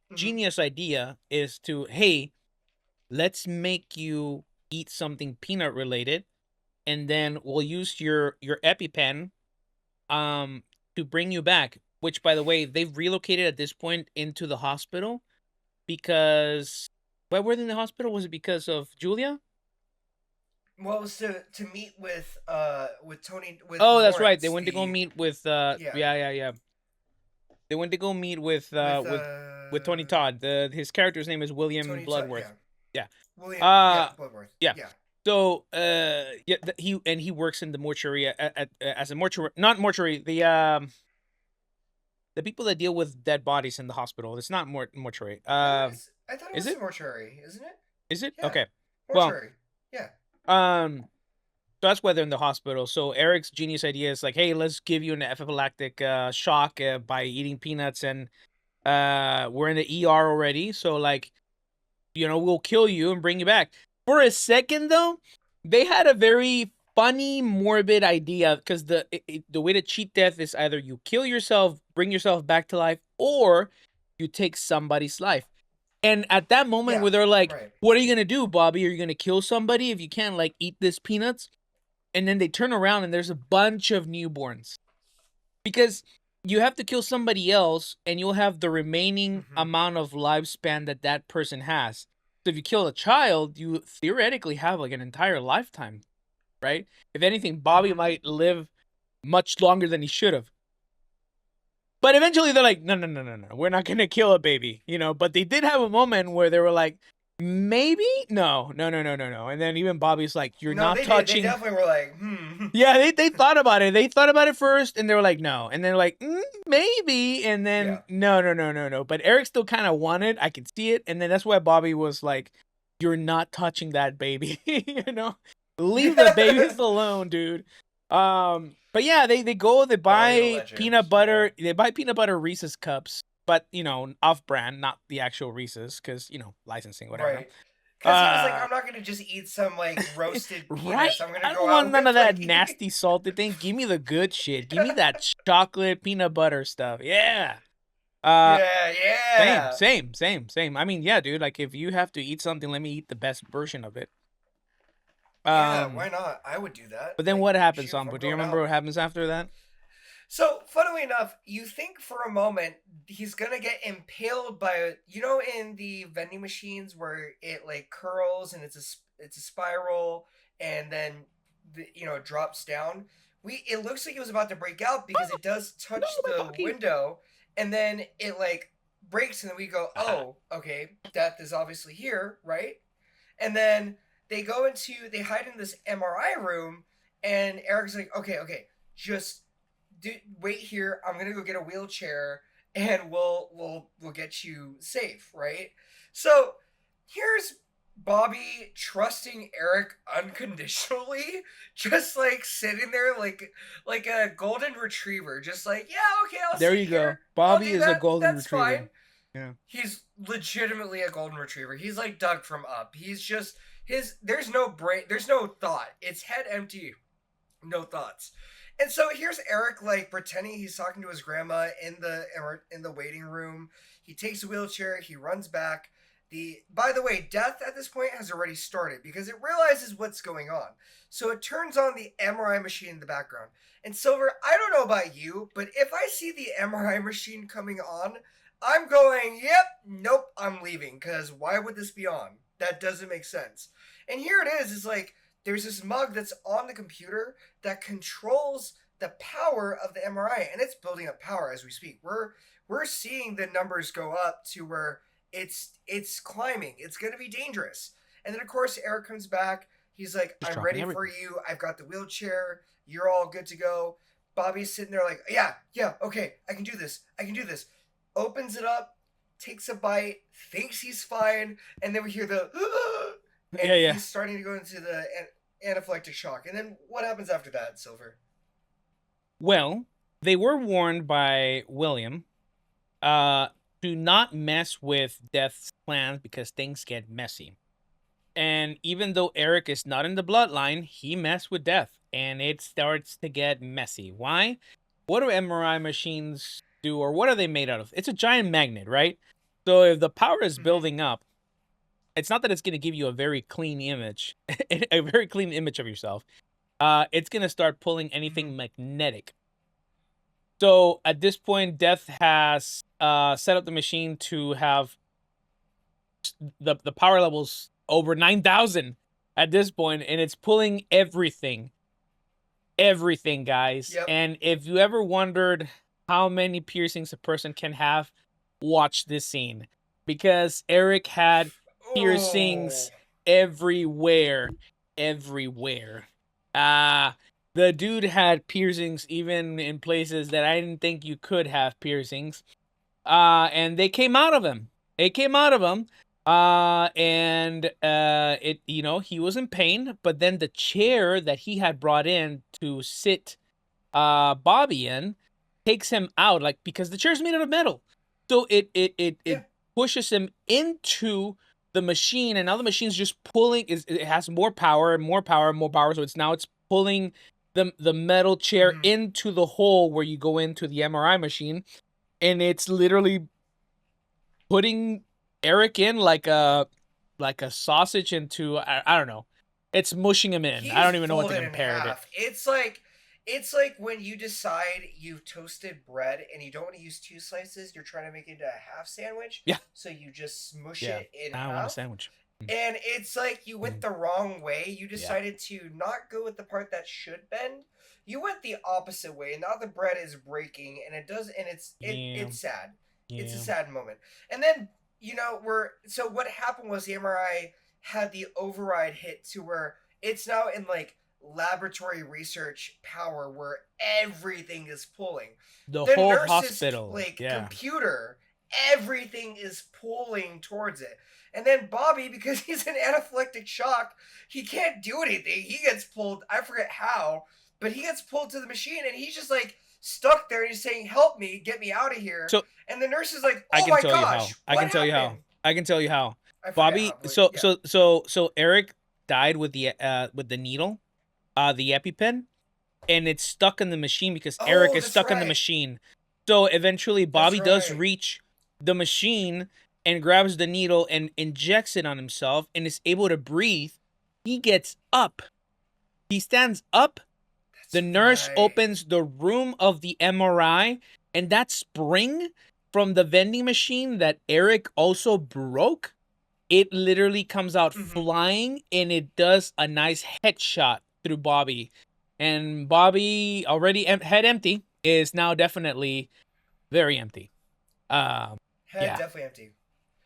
[SPEAKER 2] Mm-hmm.
[SPEAKER 1] genius idea is to, hey, let's make you eat something peanut related, and then we'll use your EpiPen to bring you back. Which, by the way, they've relocated at this point into the hospital because why were they in the hospital? Was it because of Julia?
[SPEAKER 2] Well, it was to meet with Tony with
[SPEAKER 1] Oh, that's right. They
[SPEAKER 2] Lawrence
[SPEAKER 1] went to go
[SPEAKER 2] the
[SPEAKER 1] meet with
[SPEAKER 2] yeah
[SPEAKER 1] yeah. They went to go meet
[SPEAKER 2] with
[SPEAKER 1] with Tony Todd. His character's name is William
[SPEAKER 2] Tony Todd,
[SPEAKER 1] Bloodworth.
[SPEAKER 2] yeah,
[SPEAKER 1] Yeah.
[SPEAKER 2] William, yeah,
[SPEAKER 1] Uh
[SPEAKER 2] Bloodworth,
[SPEAKER 1] yeah.
[SPEAKER 2] yeah.
[SPEAKER 1] So yeah, he works in the mortuary as a mortuary, not mortuary, the people that deal with dead bodies in the hospital. It's not mortuary.
[SPEAKER 2] I thought it
[SPEAKER 1] Is
[SPEAKER 2] was a
[SPEAKER 1] it?
[SPEAKER 2] mortuary, isn't it?
[SPEAKER 1] Is it?
[SPEAKER 2] Yeah,
[SPEAKER 1] Okay. Well,
[SPEAKER 2] mortuary. Yeah.
[SPEAKER 1] um so that's why they're in the hospital. So Eric's genius idea is like, hey, let's give you an anaphylactic shock by eating peanuts, and we're in the ER already, so like, we'll kill you and bring you back. For a second, though, they had a very funny, morbid idea because the way to cheat death is either you kill yourself, bring yourself back to life, or you take somebody's life. And at that moment
[SPEAKER 2] Yeah.
[SPEAKER 1] where they're like,
[SPEAKER 2] Right.
[SPEAKER 1] "What are you gonna do, Bobby? Are you gonna kill somebody if you can't like eat this peanuts?" And then they turn around and there's a bunch of newborns because you have to kill somebody else and you'll have the remaining
[SPEAKER 2] Mm-hmm.
[SPEAKER 1] amount of lifespan that that person has. So if you kill a child, you theoretically have like an entire lifetime, right? If anything, Bobby
[SPEAKER 2] Mm-hmm.
[SPEAKER 1] might live much longer than he should have. But eventually they're like, no, we're not gonna kill a baby, But they did have a moment where they were like, maybe, no. And then even Bobby's like, you're
[SPEAKER 2] No,
[SPEAKER 1] not
[SPEAKER 2] they did. They
[SPEAKER 1] touching.
[SPEAKER 2] definitely were like, hmm.
[SPEAKER 1] Yeah, they thought about it. They thought about it first, and they were like, no. And they're like, maybe. And
[SPEAKER 2] Yeah.
[SPEAKER 1] then, no. But Eric still kind of wanted. I could see it. And then that's why Bobby was like, you're not touching that baby. Leave the babies alone, dude. But yeah, they go, they
[SPEAKER 2] Bobby the
[SPEAKER 1] buy
[SPEAKER 2] Legend.
[SPEAKER 1] peanut butter. Yeah. They buy peanut butter Reese's cups, but, off brand, not the actual Reese's, because, licensing, whatever.
[SPEAKER 2] Right. Because he was like, I'm not gonna just eat some like roasted
[SPEAKER 1] Right?
[SPEAKER 2] peanuts. I'm gonna
[SPEAKER 1] I
[SPEAKER 2] go
[SPEAKER 1] don't
[SPEAKER 2] out
[SPEAKER 1] want none
[SPEAKER 2] with
[SPEAKER 1] of that
[SPEAKER 2] like.
[SPEAKER 1] nasty salted thing. Give me the good shit. Give me that chocolate peanut butter stuff. Yeah. Uh
[SPEAKER 2] Yeah,
[SPEAKER 1] same,
[SPEAKER 2] yeah.
[SPEAKER 1] same, same, same. I mean, yeah, dude, like if you have to eat something, let me eat the best version of it.
[SPEAKER 2] Yeah,
[SPEAKER 1] Um,
[SPEAKER 2] why not? I would do that.
[SPEAKER 1] but then
[SPEAKER 2] Like,
[SPEAKER 1] what happens,
[SPEAKER 2] shoot, if
[SPEAKER 1] Sambo?
[SPEAKER 2] I'm
[SPEAKER 1] Do you
[SPEAKER 2] going
[SPEAKER 1] remember
[SPEAKER 2] out.
[SPEAKER 1] what happens after that?
[SPEAKER 2] So, funnily enough, you think for a moment he's gonna get impaled by, in the vending machines where it like curls and it's a spiral, and then it drops down. It looks like it was about to break out because it does
[SPEAKER 1] No,
[SPEAKER 2] touch
[SPEAKER 1] my
[SPEAKER 2] the
[SPEAKER 1] pocky.
[SPEAKER 2] window, and then it like breaks, and then we go,
[SPEAKER 1] Uh-huh.
[SPEAKER 2] oh, okay, death is obviously here, right? And then they hide in this MRI room, and Eric's like, okay, okay, just wait here. I'm gonna go get a wheelchair, and we'll get you safe, right? So here's Bobby trusting Eric unconditionally, just like sitting there like a golden retriever, just like, yeah, okay, I'll
[SPEAKER 1] There
[SPEAKER 2] sit
[SPEAKER 1] you go.
[SPEAKER 2] here. I'll
[SPEAKER 1] Bobby
[SPEAKER 2] do
[SPEAKER 1] is a
[SPEAKER 2] that.
[SPEAKER 1] golden
[SPEAKER 2] That's
[SPEAKER 1] retriever.
[SPEAKER 2] fine.
[SPEAKER 1] Yeah.
[SPEAKER 2] He's legitimately a golden retriever. He's like Doug from Up. He's just his. There's no brain. There's no thought. It's head empty, no thoughts. And so here's Eric like pretending he's talking to his grandma in the waiting room. He takes a wheelchair. He runs back. By the way, death at this point has already started because it realizes what's going on. So it turns on the MRI machine in the background. And Silver, I don't know about you, but if I see the MRI machine coming on, I'm going, yep, nope, I'm leaving because why would this be on? That doesn't make sense. And here it is like there's this mug that's on the computer that controls the power of the MRI, and it's building up power as we speak. We're seeing the numbers go up to where it's climbing. It's going to be dangerous. And then of course Eric comes back. He's like,
[SPEAKER 1] Just
[SPEAKER 2] "I'm
[SPEAKER 1] dropping
[SPEAKER 2] ready for
[SPEAKER 1] everything.
[SPEAKER 2] you. I've got the wheelchair. You're all good to go." Bobby's sitting there like, "Yeah, yeah, okay. I can do this. I can do this." Opens it up, takes a bite, thinks he's fine, and then we hear the
[SPEAKER 1] Yeah,
[SPEAKER 2] and
[SPEAKER 1] yeah.
[SPEAKER 2] he's starting to go into the anaphylactic shock. And then what happens after that, Silver?
[SPEAKER 1] Well, they were warned by William uh to not mess with Death's plans because things get messy. And even though Eric is not in the bloodline, he messed with Death and it starts to get messy. Why? What do MRI machines do, or what are they made out of? It's a giant magnet, right? So if the power is
[SPEAKER 2] Mm-hmm.
[SPEAKER 1] building up, it's not that it's going to give you a very clean image, a very clean image of yourself. It's going to start pulling
[SPEAKER 2] Mm-hmm.
[SPEAKER 1] anything magnetic. So at this point, Death has set up the machine to have the power levels over 9,000 at this point, and it's pulling everything, guys.
[SPEAKER 2] Yep.
[SPEAKER 1] And if you ever wondered how many piercings a person can have, watch this scene because Eric had
[SPEAKER 2] Oh.
[SPEAKER 1] piercings everywhere, everywhere. Uh the dude had piercings even in places that I didn't think you could have piercings. And they came out of him. It came out of him. And it, he was in pain, but then the chair that he had brought in to sit Bobby in takes him out, like, because the chair's made out of metal. So it
[SPEAKER 2] Yeah.
[SPEAKER 1] pushes him into the machine, and now the machine's just pulling. It has more power and more power and more power. So it's pulling the metal chair
[SPEAKER 2] Mm-hmm.
[SPEAKER 1] into the hole where you go into the MRI machine, and it's literally putting Eric in like a sausage into, I don't know. It's mushing him in. I
[SPEAKER 2] He's
[SPEAKER 1] don't even know what to
[SPEAKER 2] folded in
[SPEAKER 1] compare it.
[SPEAKER 2] half. It's like when you decide you've toasted bread and you don't want to use two slices, you're trying to make it into a half sandwich,
[SPEAKER 1] Yeah,
[SPEAKER 2] so you just smush
[SPEAKER 1] yeah.
[SPEAKER 2] it in
[SPEAKER 1] I want a
[SPEAKER 2] half.
[SPEAKER 1] sandwich.
[SPEAKER 2] And it's like you went
[SPEAKER 1] Mm,
[SPEAKER 2] the wrong way. You
[SPEAKER 1] yeah,
[SPEAKER 2] decided to not go with the part that should bend. You went the opposite way. And now the bread is breaking, and it does, and
[SPEAKER 1] yeah,
[SPEAKER 2] it's sad. It's a
[SPEAKER 1] yeah.
[SPEAKER 2] sad moment. And then we're so what happened was the MRI had the override hit to where it's now in like laboratory research power where everything is pulling.
[SPEAKER 1] The
[SPEAKER 2] The
[SPEAKER 1] whole
[SPEAKER 2] nurse's
[SPEAKER 1] hospital.
[SPEAKER 2] like
[SPEAKER 1] Yeah.
[SPEAKER 2] computer, everything is pulling towards it. And then Bobby, because he's in anaphylactic shock, he can't do anything. He gets pulled, I forget how, but he gets pulled to the machine and he's just like stuck there and he's saying, "Help me, get me out of here."
[SPEAKER 1] So
[SPEAKER 2] And the nurse is like,
[SPEAKER 1] I
[SPEAKER 2] "Oh
[SPEAKER 1] can
[SPEAKER 2] my
[SPEAKER 1] tell you how.
[SPEAKER 2] gosh,
[SPEAKER 1] I
[SPEAKER 2] what
[SPEAKER 1] can tell you how.
[SPEAKER 2] happened?"
[SPEAKER 1] I can tell you how.
[SPEAKER 2] I forget how,
[SPEAKER 1] Bobby.
[SPEAKER 2] but
[SPEAKER 1] So
[SPEAKER 2] yeah.
[SPEAKER 1] so so so Eric died with the needle, the EpiPen, and it's stuck in the machine because Eric
[SPEAKER 2] Oh,
[SPEAKER 1] is
[SPEAKER 2] that's
[SPEAKER 1] stuck in the
[SPEAKER 2] right.
[SPEAKER 1] machine. So eventually,
[SPEAKER 2] That's
[SPEAKER 1] Bobby does
[SPEAKER 2] right.
[SPEAKER 1] reach the machine and grabs the needle and injects it on himself and is able to breathe. He gets up. He stands up.
[SPEAKER 2] That's
[SPEAKER 1] The nurse
[SPEAKER 2] right.
[SPEAKER 1] opens the room of the MRI, and that spring from the vending machine that Eric also broke, it literally comes out
[SPEAKER 2] Mm-hmm.
[SPEAKER 1] flying, and it does a nice headshot through Bobby. And Bobby, already head empty, is now definitely very empty. Um,
[SPEAKER 2] Head
[SPEAKER 1] yeah,
[SPEAKER 2] definitely empty.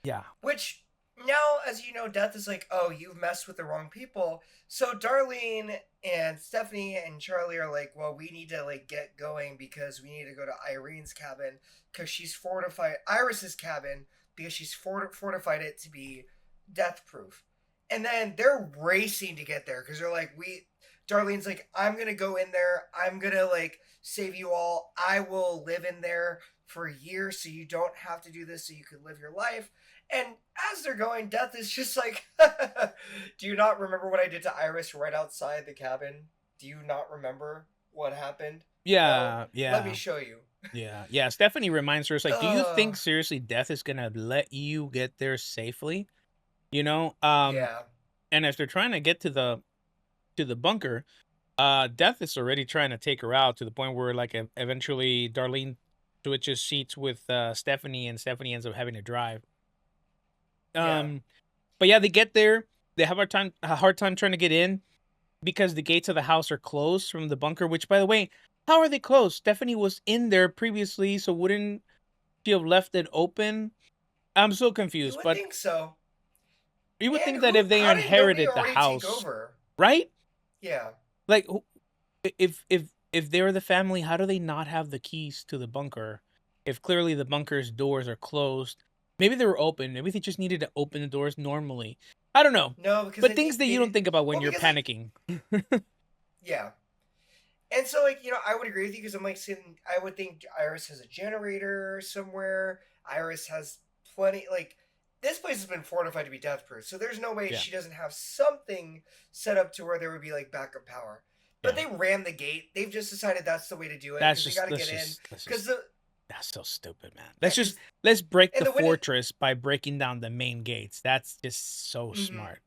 [SPEAKER 1] yeah,
[SPEAKER 2] Which now, as you know, Death is like, oh, you've messed with the wrong people. So Darlene and Stephanie and Charlie are like, well, we need to like get going because we need to go to Irene's cabin because she's fortified Iris's cabin because she's fortified it to be death proof. And then they're racing to get there because they're like, we. Darlene's like, I'm gonna go in there. I'm gonna like save you all. I will live in there for years so you don't have to do this so you can live your life. And as they're going, Death is just like, do you not remember what I did to Iris right outside the cabin? Do you not remember what happened? No?
[SPEAKER 1] yeah,
[SPEAKER 2] Let me
[SPEAKER 1] yeah,
[SPEAKER 2] show you.
[SPEAKER 1] yeah. Stephanie reminds her, it's like, do you
[SPEAKER 2] Uh,
[SPEAKER 1] think seriously Death is gonna let you get there safely? You know,
[SPEAKER 2] yeah.
[SPEAKER 1] and as they're trying to get to the bunker, Death is already trying to take her out to the point where like eventually Darlene switches seats with Stephanie, and Stephanie ends up having to drive.
[SPEAKER 2] Yeah.
[SPEAKER 1] Um, but yeah, they get there. They have a hard time trying to get in because the gates of the house are closed from the bunker. Which, by the way, how are they closed? Stephanie was in there previously, so wouldn't she have left it open? I'm so
[SPEAKER 2] You
[SPEAKER 1] confused.
[SPEAKER 2] would
[SPEAKER 1] But
[SPEAKER 2] think so.
[SPEAKER 1] you would
[SPEAKER 2] And
[SPEAKER 1] think that if they
[SPEAKER 2] how did nobody
[SPEAKER 1] inherited the
[SPEAKER 2] already take
[SPEAKER 1] house,
[SPEAKER 2] over?
[SPEAKER 1] right?
[SPEAKER 2] Yeah.
[SPEAKER 1] Like, if they were the family, how do they not have the keys to the bunker? If clearly the bunker's doors are closed, maybe they were open. Maybe they just needed to open the doors normally. I don't know,
[SPEAKER 2] No, because
[SPEAKER 1] but
[SPEAKER 2] I
[SPEAKER 1] things
[SPEAKER 2] think
[SPEAKER 1] that
[SPEAKER 2] they
[SPEAKER 1] you don't
[SPEAKER 2] did.
[SPEAKER 1] think about when
[SPEAKER 2] Well,
[SPEAKER 1] you're
[SPEAKER 2] because, like,
[SPEAKER 1] panicking.
[SPEAKER 2] yeah. And so, like, I would agree with you because I'm like saying I would think Iris has a generator somewhere. Iris has plenty. Like, this place has been fortified to be death proof, so there's no way
[SPEAKER 1] Yeah,
[SPEAKER 2] she doesn't have something set up to where there would be like backup power. But
[SPEAKER 1] yeah.
[SPEAKER 2] they ran the gate. They've just decided that's the way to do it
[SPEAKER 1] That's
[SPEAKER 2] because they got
[SPEAKER 1] just
[SPEAKER 2] to get in.
[SPEAKER 1] let's
[SPEAKER 2] Because
[SPEAKER 1] just
[SPEAKER 2] the
[SPEAKER 1] that's so stupid, man.
[SPEAKER 2] yeah, because
[SPEAKER 1] Let's break
[SPEAKER 2] and
[SPEAKER 1] the
[SPEAKER 2] the window.
[SPEAKER 1] fortress by breaking down the main gates. That's just so
[SPEAKER 2] Mm-hmm.
[SPEAKER 1] smart.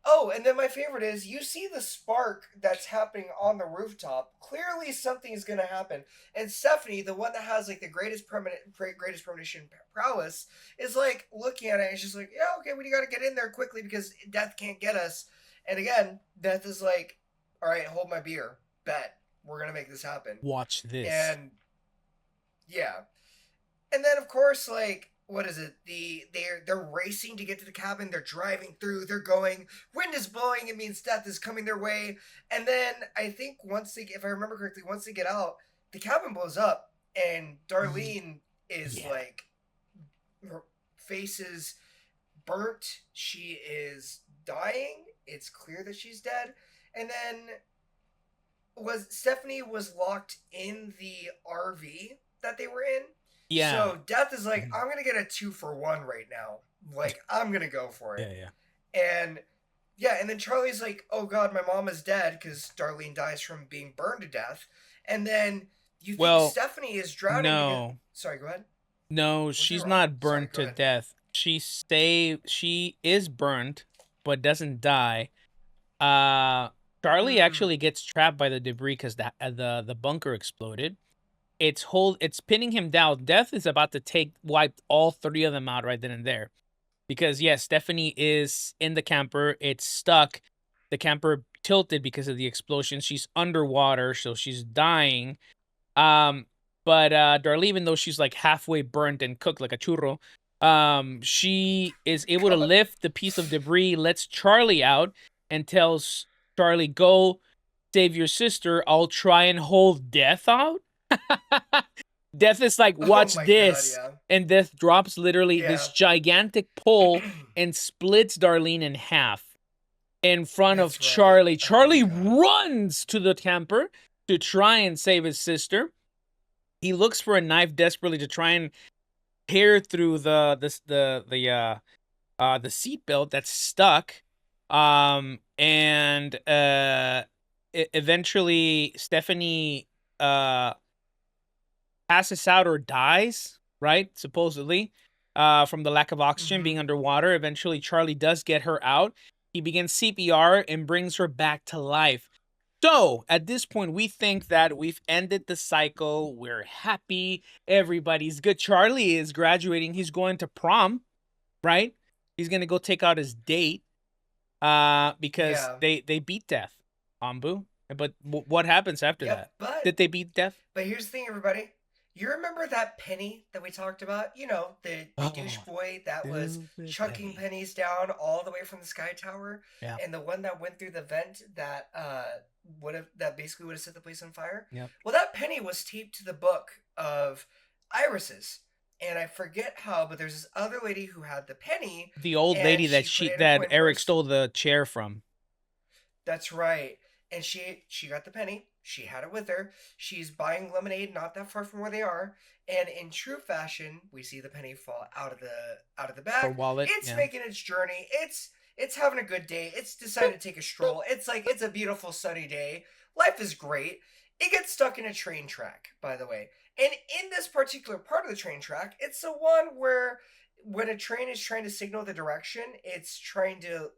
[SPEAKER 2] Oh, and then my favorite is you see the spark that's happening on the rooftop. Clearly, something is going to happen. And Stephanie, the one that has like the greatest premonition prowess, is like looking at it and she's like, "Yeah, okay, we got to get in there quickly because Death can't get us." And again, Death is like, "All right, hold my beer. Bet we're gonna make this happen."
[SPEAKER 1] Watch this.
[SPEAKER 2] And yeah, and then of course, like, what is it? They're racing to get to the cabin. They're driving through. They're going. Wind is blowing. It means death is coming their way. And then I think if I remember correctly, once they get out, the cabin blows up, and Darlene is
[SPEAKER 1] Yeah.
[SPEAKER 2] like, her face is burnt. She is dying. It's clear that she's dead. And then was Stephanie was locked in the RV that they were in.
[SPEAKER 1] Yeah.
[SPEAKER 2] So Death is like,
[SPEAKER 1] Mhm.
[SPEAKER 2] I'm gonna get a 2-for-1 right now. Like, I'm gonna go for it.
[SPEAKER 1] Yeah, yeah.
[SPEAKER 2] And yeah, and then Charlie's like, oh god, my mom is dead because Darlene dies from being burned to death. And then you think
[SPEAKER 1] Well,
[SPEAKER 2] Stephanie is drowning because
[SPEAKER 1] no.
[SPEAKER 2] sorry, go ahead.
[SPEAKER 1] No,
[SPEAKER 2] Was I
[SPEAKER 1] she's
[SPEAKER 2] wrong?
[SPEAKER 1] not
[SPEAKER 2] Sorry,
[SPEAKER 1] burned
[SPEAKER 2] go
[SPEAKER 1] to
[SPEAKER 2] ahead.
[SPEAKER 1] death. She is burnt, but doesn't die. Uh Charlie
[SPEAKER 2] Hmm.
[SPEAKER 1] actually gets trapped by the debris because the bunker exploded. It's pinning him down. Death is about to wipe all three of them out right then and there. Because yes, Stephanie is in the camper. It's stuck. The camper tilted because of the explosion. She's underwater, so she's dying. Um, but Darlene, even though she's like halfway burnt and cooked like a churro, she is able to
[SPEAKER 2] God.
[SPEAKER 1] lift the piece of debris, lets Charlie out, and tells Charlie, "Go save your sister. I'll try and hold Death out." Death is like,
[SPEAKER 2] Oh
[SPEAKER 1] "Watch
[SPEAKER 2] my god,
[SPEAKER 1] this,"
[SPEAKER 2] yeah.
[SPEAKER 1] and Death drops literally this
[SPEAKER 2] Yeah.
[SPEAKER 1] gigantic pole and splits Darlene in half in front of
[SPEAKER 2] That's right.
[SPEAKER 1] Charlie.
[SPEAKER 2] Oh my
[SPEAKER 1] Charlie
[SPEAKER 2] god.
[SPEAKER 1] runs to the camper to try and save his sister. He looks for a knife desperately to try and tear through the seatbelt that's stuck. And eventually Stephanie passes out or dies, right? Supposedly, from the lack of oxygen,
[SPEAKER 2] Mm-hmm.
[SPEAKER 1] being underwater. Eventually, Charlie does get her out. He begins CPR and brings her back to life. So at this point, we think that we've ended the cycle. We're happy. Everybody's good. Charlie is graduating. He's going to prom, right? He's gonna go take out his date. Because
[SPEAKER 2] Yeah.
[SPEAKER 1] they beat death, Ambu. But what happens after
[SPEAKER 2] Yep.
[SPEAKER 1] that?
[SPEAKER 2] But
[SPEAKER 1] Did they beat death?
[SPEAKER 2] here's the thing, everybody. You remember that penny that we talked about? You know, the douche
[SPEAKER 1] Oh,
[SPEAKER 2] boy that was
[SPEAKER 1] stupid
[SPEAKER 2] chucking
[SPEAKER 1] penny.
[SPEAKER 2] pennies down all the way from the sky tower,
[SPEAKER 1] Yeah.
[SPEAKER 2] and the one that went through the vent that basically would have set the place on fire.
[SPEAKER 1] Yep.
[SPEAKER 2] Well, that penny was taped to the book of irises, and I forget how, but there's this other lady who had the penny,
[SPEAKER 1] The old lady
[SPEAKER 2] and
[SPEAKER 1] that
[SPEAKER 2] she put it in a
[SPEAKER 1] that
[SPEAKER 2] coin
[SPEAKER 1] Eric
[SPEAKER 2] purse.
[SPEAKER 1] stole the chair from.
[SPEAKER 2] That's right. And she got the penny. She had it with her. She's buying lemonade not that far from where they are. And in true fashion, we see the penny fall out of the
[SPEAKER 1] Her
[SPEAKER 2] bag.
[SPEAKER 1] wallet.
[SPEAKER 2] It's
[SPEAKER 1] Yeah.
[SPEAKER 2] making its journey. It's having a good day. It's decided to take a stroll. It's like it's a beautiful sunny day. Life is great. It gets stuck in a train track, by the way. And in this particular part of the train track, it's the one where when a train is trying to signal the direction, it's trying to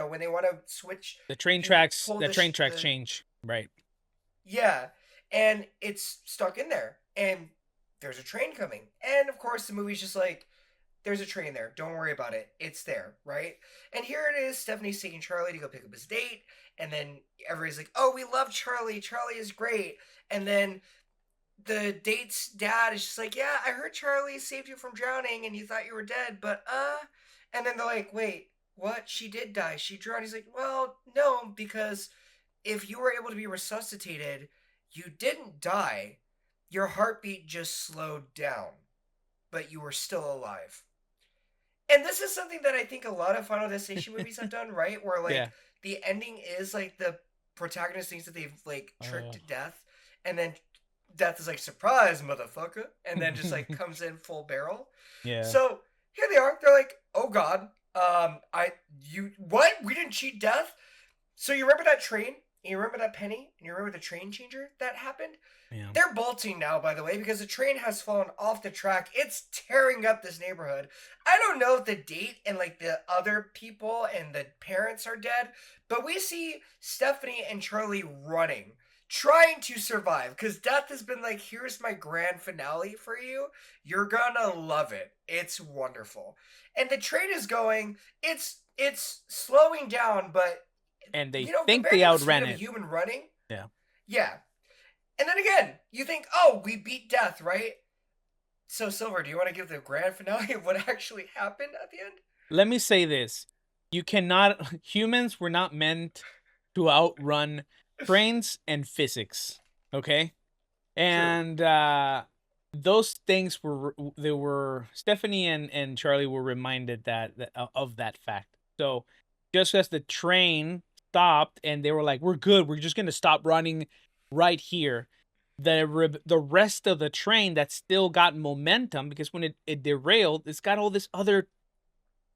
[SPEAKER 2] when they want to switch
[SPEAKER 1] The train
[SPEAKER 2] and
[SPEAKER 1] tracks.
[SPEAKER 2] pull
[SPEAKER 1] The train tracks
[SPEAKER 2] the
[SPEAKER 1] change. Right.
[SPEAKER 2] yeah, and it's stuck in there, and there's a train coming, and of course the movie's just like, there's a train there, don't worry about it, it's there, right? And here it is, Stephanie's taking Charlie to go pick up his date, and then everybody's like, oh, we love Charlie, Charlie is great, and then the date's dad is just like, yeah, I heard Charlie saved you from drowning, and you thought you were dead, but and then they're like, wait, what? She did die. She drowned. He's like, well, no, because if you were able to be resuscitated, you didn't die. Your heartbeat just slowed down, but you were still alive. And this is something that I think a lot of Final Destination movies have done, right? Where
[SPEAKER 1] Yeah.
[SPEAKER 2] like the ending is like the protagonist thinks that they've like
[SPEAKER 1] Oh.
[SPEAKER 2] tricked death, and then death is like, surprise, motherfucker, and then just like comes in full barrel.
[SPEAKER 1] Yeah.
[SPEAKER 2] So here they are. They're like, oh god, what? We didn't cheat death. So you remember that train? And you remember that penny? And you remember the train changer that happened?
[SPEAKER 1] Yeah.
[SPEAKER 2] They're bolting now, by the way, because the train has fallen off the track. It's tearing up this neighborhood. I don't know if the date and like the other people and the parents are dead, but we see Stephanie and Charlie running, trying to survive, because death has been like, here's my grand finale for you. You're gonna love it. It's wonderful. And the train is going, it's slowing down, but
[SPEAKER 1] And they think
[SPEAKER 2] compared
[SPEAKER 1] they
[SPEAKER 2] to the speed
[SPEAKER 1] outran
[SPEAKER 2] of a
[SPEAKER 1] it.
[SPEAKER 2] human running,
[SPEAKER 1] Yeah.
[SPEAKER 2] yeah. And then again, you think, oh, we beat death, right? So, Silver, do you want to give the grand finale of what actually happened at the end?
[SPEAKER 1] Let me say this. You cannot. Humans were not meant to outrun brains and physics. Okay.
[SPEAKER 2] True.
[SPEAKER 1] And those things were Stephanie and Charlie were reminded that of that fact. So just as the train stopped and they were like, we're good, we're just gonna stop running right here, the rest of the train that still got momentum, because when it derailed, it's got all this other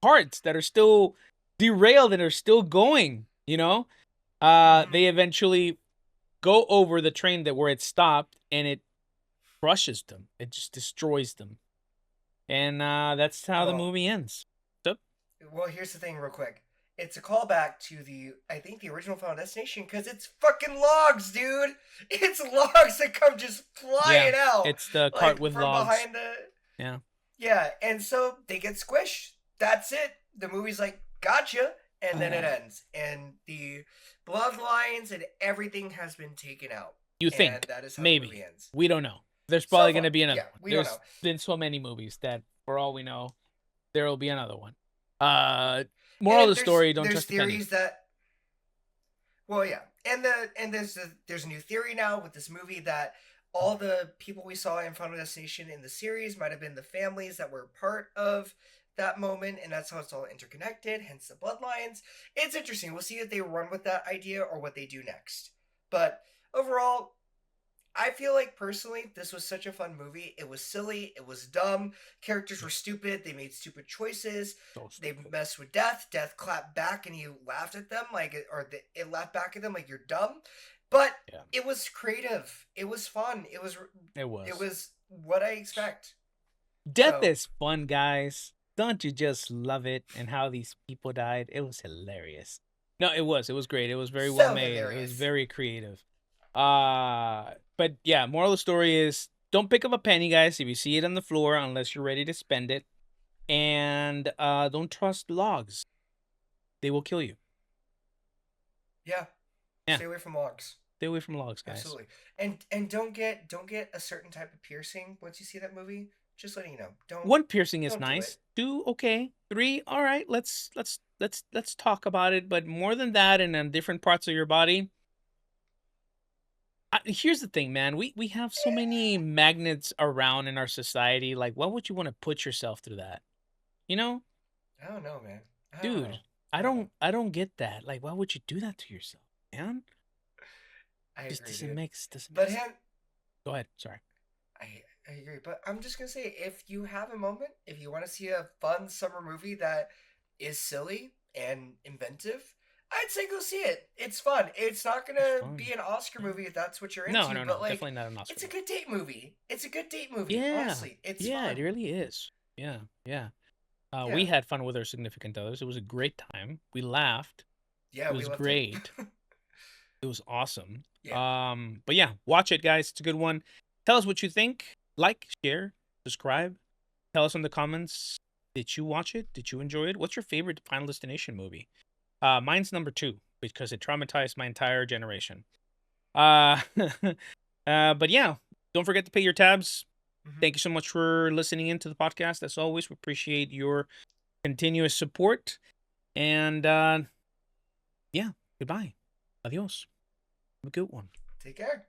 [SPEAKER 1] parts that are still derailed and are still going,
[SPEAKER 2] Mm-hmm.
[SPEAKER 1] they eventually go over the train that where it stopped, and it crushes them. It just destroys them. And that's how the
[SPEAKER 2] Well,
[SPEAKER 1] movie ends. So,
[SPEAKER 2] here's the thing, real quick. It's a callback to I think the original Final Destination, because it's fucking logs, dude. It's logs that come just
[SPEAKER 1] yeah,
[SPEAKER 2] flying out,
[SPEAKER 1] it's the cart
[SPEAKER 2] like
[SPEAKER 1] with
[SPEAKER 2] from
[SPEAKER 1] logs.
[SPEAKER 2] behind the.
[SPEAKER 1] Yeah.
[SPEAKER 2] Yeah, and so they get squished. That's it. The movie's like, gotcha, and then it ends, and the bloodlines and everything has been taken out,
[SPEAKER 1] You
[SPEAKER 2] and
[SPEAKER 1] think,
[SPEAKER 2] that is how the movie
[SPEAKER 1] maybe.
[SPEAKER 2] ends.
[SPEAKER 1] We don't know. There's
[SPEAKER 2] So
[SPEAKER 1] probably going to
[SPEAKER 2] far,
[SPEAKER 1] be another
[SPEAKER 2] yeah,
[SPEAKER 1] one.
[SPEAKER 2] we don't know.
[SPEAKER 1] There's been so many movies that, for all we know, there will be another one. Moral of
[SPEAKER 2] And
[SPEAKER 1] the story, don't
[SPEAKER 2] there's
[SPEAKER 1] trust a penny.
[SPEAKER 2] theories that, yeah, and there's a new theory now with this movie that all the people we saw in Final Destination in the series might have been the families that were part of that moment, and that's how it's all interconnected, hence the bloodlines. It's interesting. We'll see if they run with that idea or what they do next. But overall, I feel like personally, this was such a fun movie. It was silly, it was dumb, characters were stupid, they made stupid choices,
[SPEAKER 1] So
[SPEAKER 2] they
[SPEAKER 1] stupid.
[SPEAKER 2] messed with death. Death clapped back and you laughed at them it laughed back at them like you're dumb. But
[SPEAKER 1] Yeah,
[SPEAKER 2] it was creative. It was fun.
[SPEAKER 1] it
[SPEAKER 2] It
[SPEAKER 1] was.
[SPEAKER 2] was what I expect.
[SPEAKER 1] Death
[SPEAKER 2] So
[SPEAKER 1] is fun, guys. don't you just love it and how these people died? It was hilarious. No, it was. It was great. It was very well
[SPEAKER 2] So
[SPEAKER 1] made. It was
[SPEAKER 2] hilarious.
[SPEAKER 1] very creative. But yeah, moral of the story is don't pick up a penny, guys, if you see it on the floor unless you're ready to spend it. And don't trust logs. They will kill you.
[SPEAKER 2] Yeah.
[SPEAKER 1] Yeah.
[SPEAKER 2] Stay away from logs.
[SPEAKER 1] Stay away from logs, guys.
[SPEAKER 2] Absolutely. And don't get a certain type of piercing once you see that movie. Just letting you know. Don't
[SPEAKER 1] One piercing is
[SPEAKER 2] don't do it.
[SPEAKER 1] nice. Two, okay. Three, all right. Let's talk about it. But more than that, and on different parts of your body. Here's the thing, man. We have so many magnets around in our society. Like, why would you want to put yourself through that? You know,
[SPEAKER 2] I don't know, man. I don't know.
[SPEAKER 1] dude. I
[SPEAKER 2] I don't know.
[SPEAKER 1] don't. I don't get that. Like, why would you do that to yourself, man?
[SPEAKER 2] I
[SPEAKER 1] Just
[SPEAKER 2] agree,
[SPEAKER 1] doesn't
[SPEAKER 2] dude.
[SPEAKER 1] make doesn't make
[SPEAKER 2] But
[SPEAKER 1] sense.
[SPEAKER 2] him,
[SPEAKER 1] Go ahead. Sorry.
[SPEAKER 2] I agree. But I'm just gonna say, if you have a moment, if you want to see a fun summer movie that is silly and inventive, I'd say go see it. It's fun. It's not
[SPEAKER 1] It's
[SPEAKER 2] gonna
[SPEAKER 1] fun.
[SPEAKER 2] be an Oscar movie if that's what you're
[SPEAKER 1] No,
[SPEAKER 2] into,
[SPEAKER 1] no,
[SPEAKER 2] but
[SPEAKER 1] no.
[SPEAKER 2] like,
[SPEAKER 1] Definitely not an Oscar
[SPEAKER 2] it's a
[SPEAKER 1] movie.
[SPEAKER 2] good date movie. It's a good date movie.
[SPEAKER 1] Yeah.
[SPEAKER 2] Honestly, it's
[SPEAKER 1] Yeah. It
[SPEAKER 2] fun.
[SPEAKER 1] really is. Yeah. Yeah.
[SPEAKER 2] Yeah,
[SPEAKER 1] We had fun with our significant others. It was a great time. We laughed.
[SPEAKER 2] yeah,
[SPEAKER 1] It
[SPEAKER 2] we
[SPEAKER 1] was
[SPEAKER 2] loved it.
[SPEAKER 1] great. It was awesome.
[SPEAKER 2] Yeah,
[SPEAKER 1] But yeah, watch it, guys. It's a good one. Tell us what you think. Like, share, subscribe. Tell us in the comments. Did you watch it? Did you enjoy it? What's your favorite Final Destination movie? Mine's number 2 because it traumatized my entire generation. Uh, but yeah, don't forget to pay your tabs.
[SPEAKER 2] hmm
[SPEAKER 1] Thank you so much for listening into the podcast. As always, we appreciate your continuous support. And yeah, goodbye. Adios. Have a good one.
[SPEAKER 2] take care.